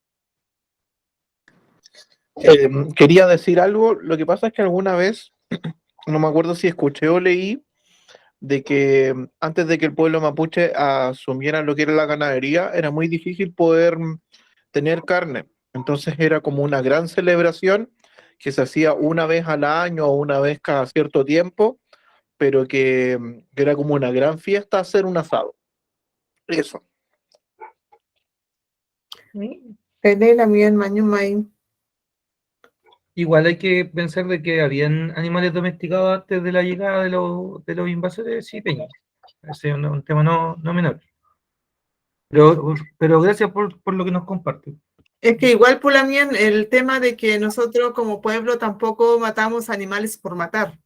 Quería decir algo. Lo que pasa es que alguna vez, no me acuerdo si escuché o leí, de que antes de que el pueblo mapuche asumiera lo que era la ganadería, era muy difícil poder tener carne. Entonces era como una gran celebración que se hacía una vez al año o una vez cada cierto tiempo, pero que era como una gran fiesta hacer un asado. Eso. Pelela, bien, mañumay. Igual hay que pensar de que habían animales domesticados antes de la llegada de los invasores peñas. Ese es un tema no menor. Pero gracias por lo que nos comparten. Es que igual, Pulamien, el tema de que nosotros como pueblo tampoco matamos animales por matar.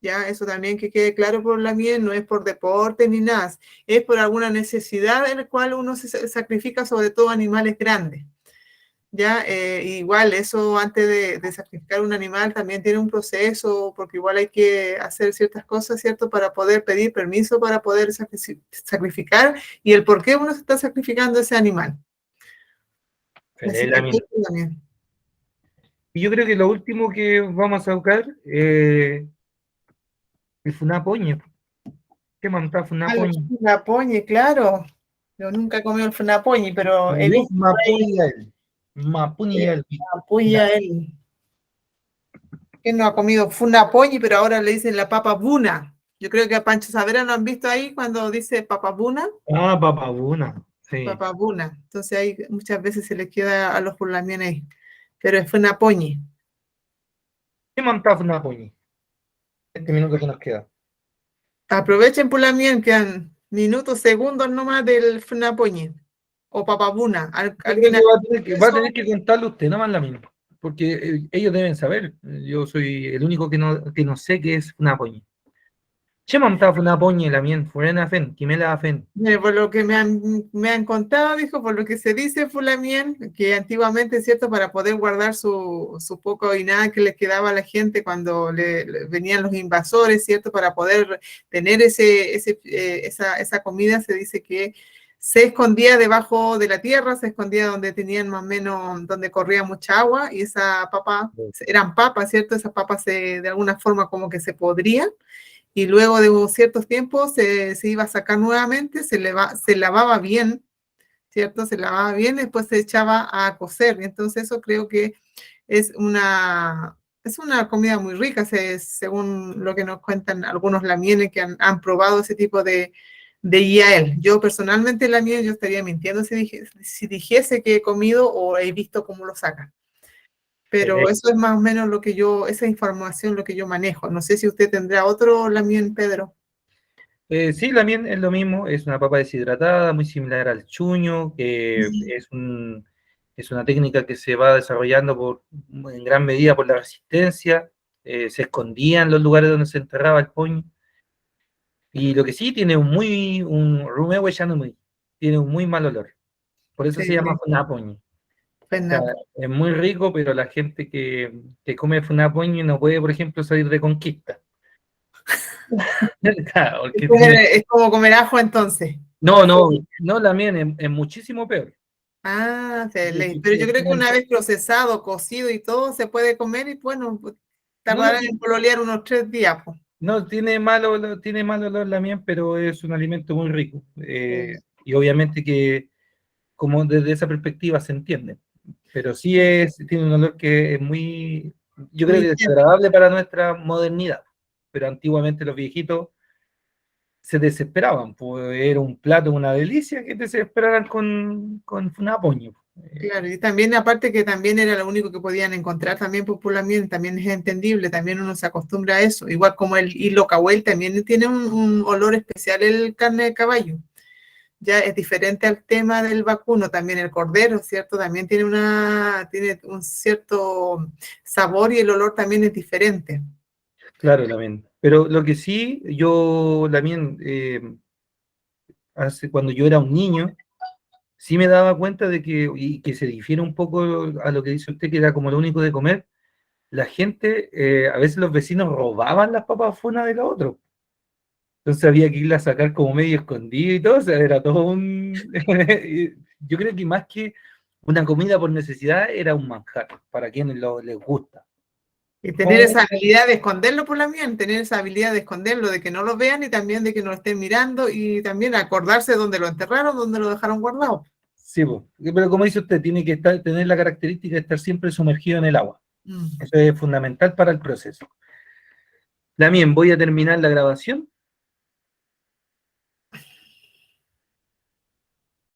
Ya, eso también que quede claro por la mía, no es por deporte ni nada, es por alguna necesidad en la cual uno se sacrifica, sobre todo animales grandes. Ya, igual eso antes de sacrificar un animal también tiene un proceso, porque igual hay que hacer ciertas cosas, ¿cierto? Para poder pedir permiso, para poder sacrificar, y el por qué uno se está sacrificando ese animal. Y yo creo que lo último que vamos a buscar el funapoñe. ¿Qué manta funapoñe? El funapoñe, claro. Yo nunca he comido el funapoñe, pero he visto Mapuña. ¿Quién no ha comido funapoñe, pero ahora le dicen la papa buna? Yo creo que a Pancho Savera lo han visto ahí cuando dice papa buna. Ah, papa buna. Sí. Papa buna. Entonces ahí muchas veces se le queda a los pulamien ahí. Pero es funapoñe. ¿Qué manta funapoñe? Este minuto que nos queda. Aprovechen pulamien, quedan minutos, segundos nomás del funapoñe. O papabuna. ¿Alguien va a tener que contarle usted, no más la misma. Porque ellos deben saber. Yo soy el único que no sé qué es funapoñe. ¿Qué monta funapoñe la mien? Fuera fen, quimela fen. Por lo que me han contado, dijo, por lo que se dice Fulamien, que antiguamente, ¿cierto? Para poder guardar su poco y nada que le quedaba a la gente cuando venían los invasores, ¿cierto? Para poder tener esa comida, se dice que se escondía debajo de la tierra, se escondía donde tenían más o menos, donde corría mucha agua, y esa papa, eran papas, ¿cierto? Esas papas de alguna forma como que se podrían, y luego de ciertos tiempos se iba a sacar nuevamente, se lavaba bien, ¿cierto? Se lavaba bien, después se echaba a cocer, entonces eso creo que es una comida muy rica, según lo que nos cuentan algunos lamienes que han probado ese tipo de IAL. Yo personalmente la miel, yo estaría mintiendo si dijese que he comido o he visto cómo lo sacan. Pero eso es más o menos esa información lo que yo manejo. No sé si usted tendrá otro lamien, Pedro. Sí, lamien es lo mismo, es una papa deshidratada, muy similar al chuño, que es una técnica que se va desarrollando en gran medida por la resistencia. Se escondía en los lugares donde se enterraba el poño. Y lo que sí tiene un rumeo muy, tiene un muy mal olor. Por eso se llama funapoñe. O sea, es muy rico, pero la gente que come funapoñe no puede, por ejemplo, salir de Conquista. Claro, es como comer ajo entonces. No, la mía es muchísimo peor. Ah, pero yo creo que una vez procesado, cocido y todo, se puede comer y bueno, tardará en pololear unos 3 días. Pues. No, tiene mal olor la miel, pero es un alimento muy rico. Y obviamente que, como desde esa perspectiva se entiende. Pero sí tiene un olor que es muy, yo creo que es agradable para nuestra modernidad. Pero antiguamente los viejitos se desesperaban, pues era un plato, una delicia que te desesperaran con funapoño. Claro, y también aparte que también era lo único que podían encontrar también popularmente, también es entendible, también uno se acostumbra a eso, igual como el hilo cahuel también tiene un olor especial el carne de caballo, ya es diferente al tema del vacuno, también el cordero, ¿cierto? También tiene un cierto sabor y el olor también es diferente. Claro, también, pero lo que sí, yo también, cuando yo era un niño, sí me daba cuenta de que se difiere un poco a lo que dice usted, que era como lo único de comer. La gente, a veces los vecinos robaban las papas funas de los otros. Entonces había que irlas a sacar como medio escondido y todo, o sea, era todo un... Yo creo que más que una comida por necesidad, era un manjar, para quienes les gusta. Y tener esa habilidad de esconderlo por la mía, tener esa habilidad de esconderlo, de que no lo vean y también de que no lo estén mirando y también acordarse dónde lo enterraron, dónde lo dejaron guardado. Sí, pues. Pero como dice usted, tiene que tener la característica de estar siempre sumergido en el agua. Eso es fundamental para el proceso. También voy a terminar la grabación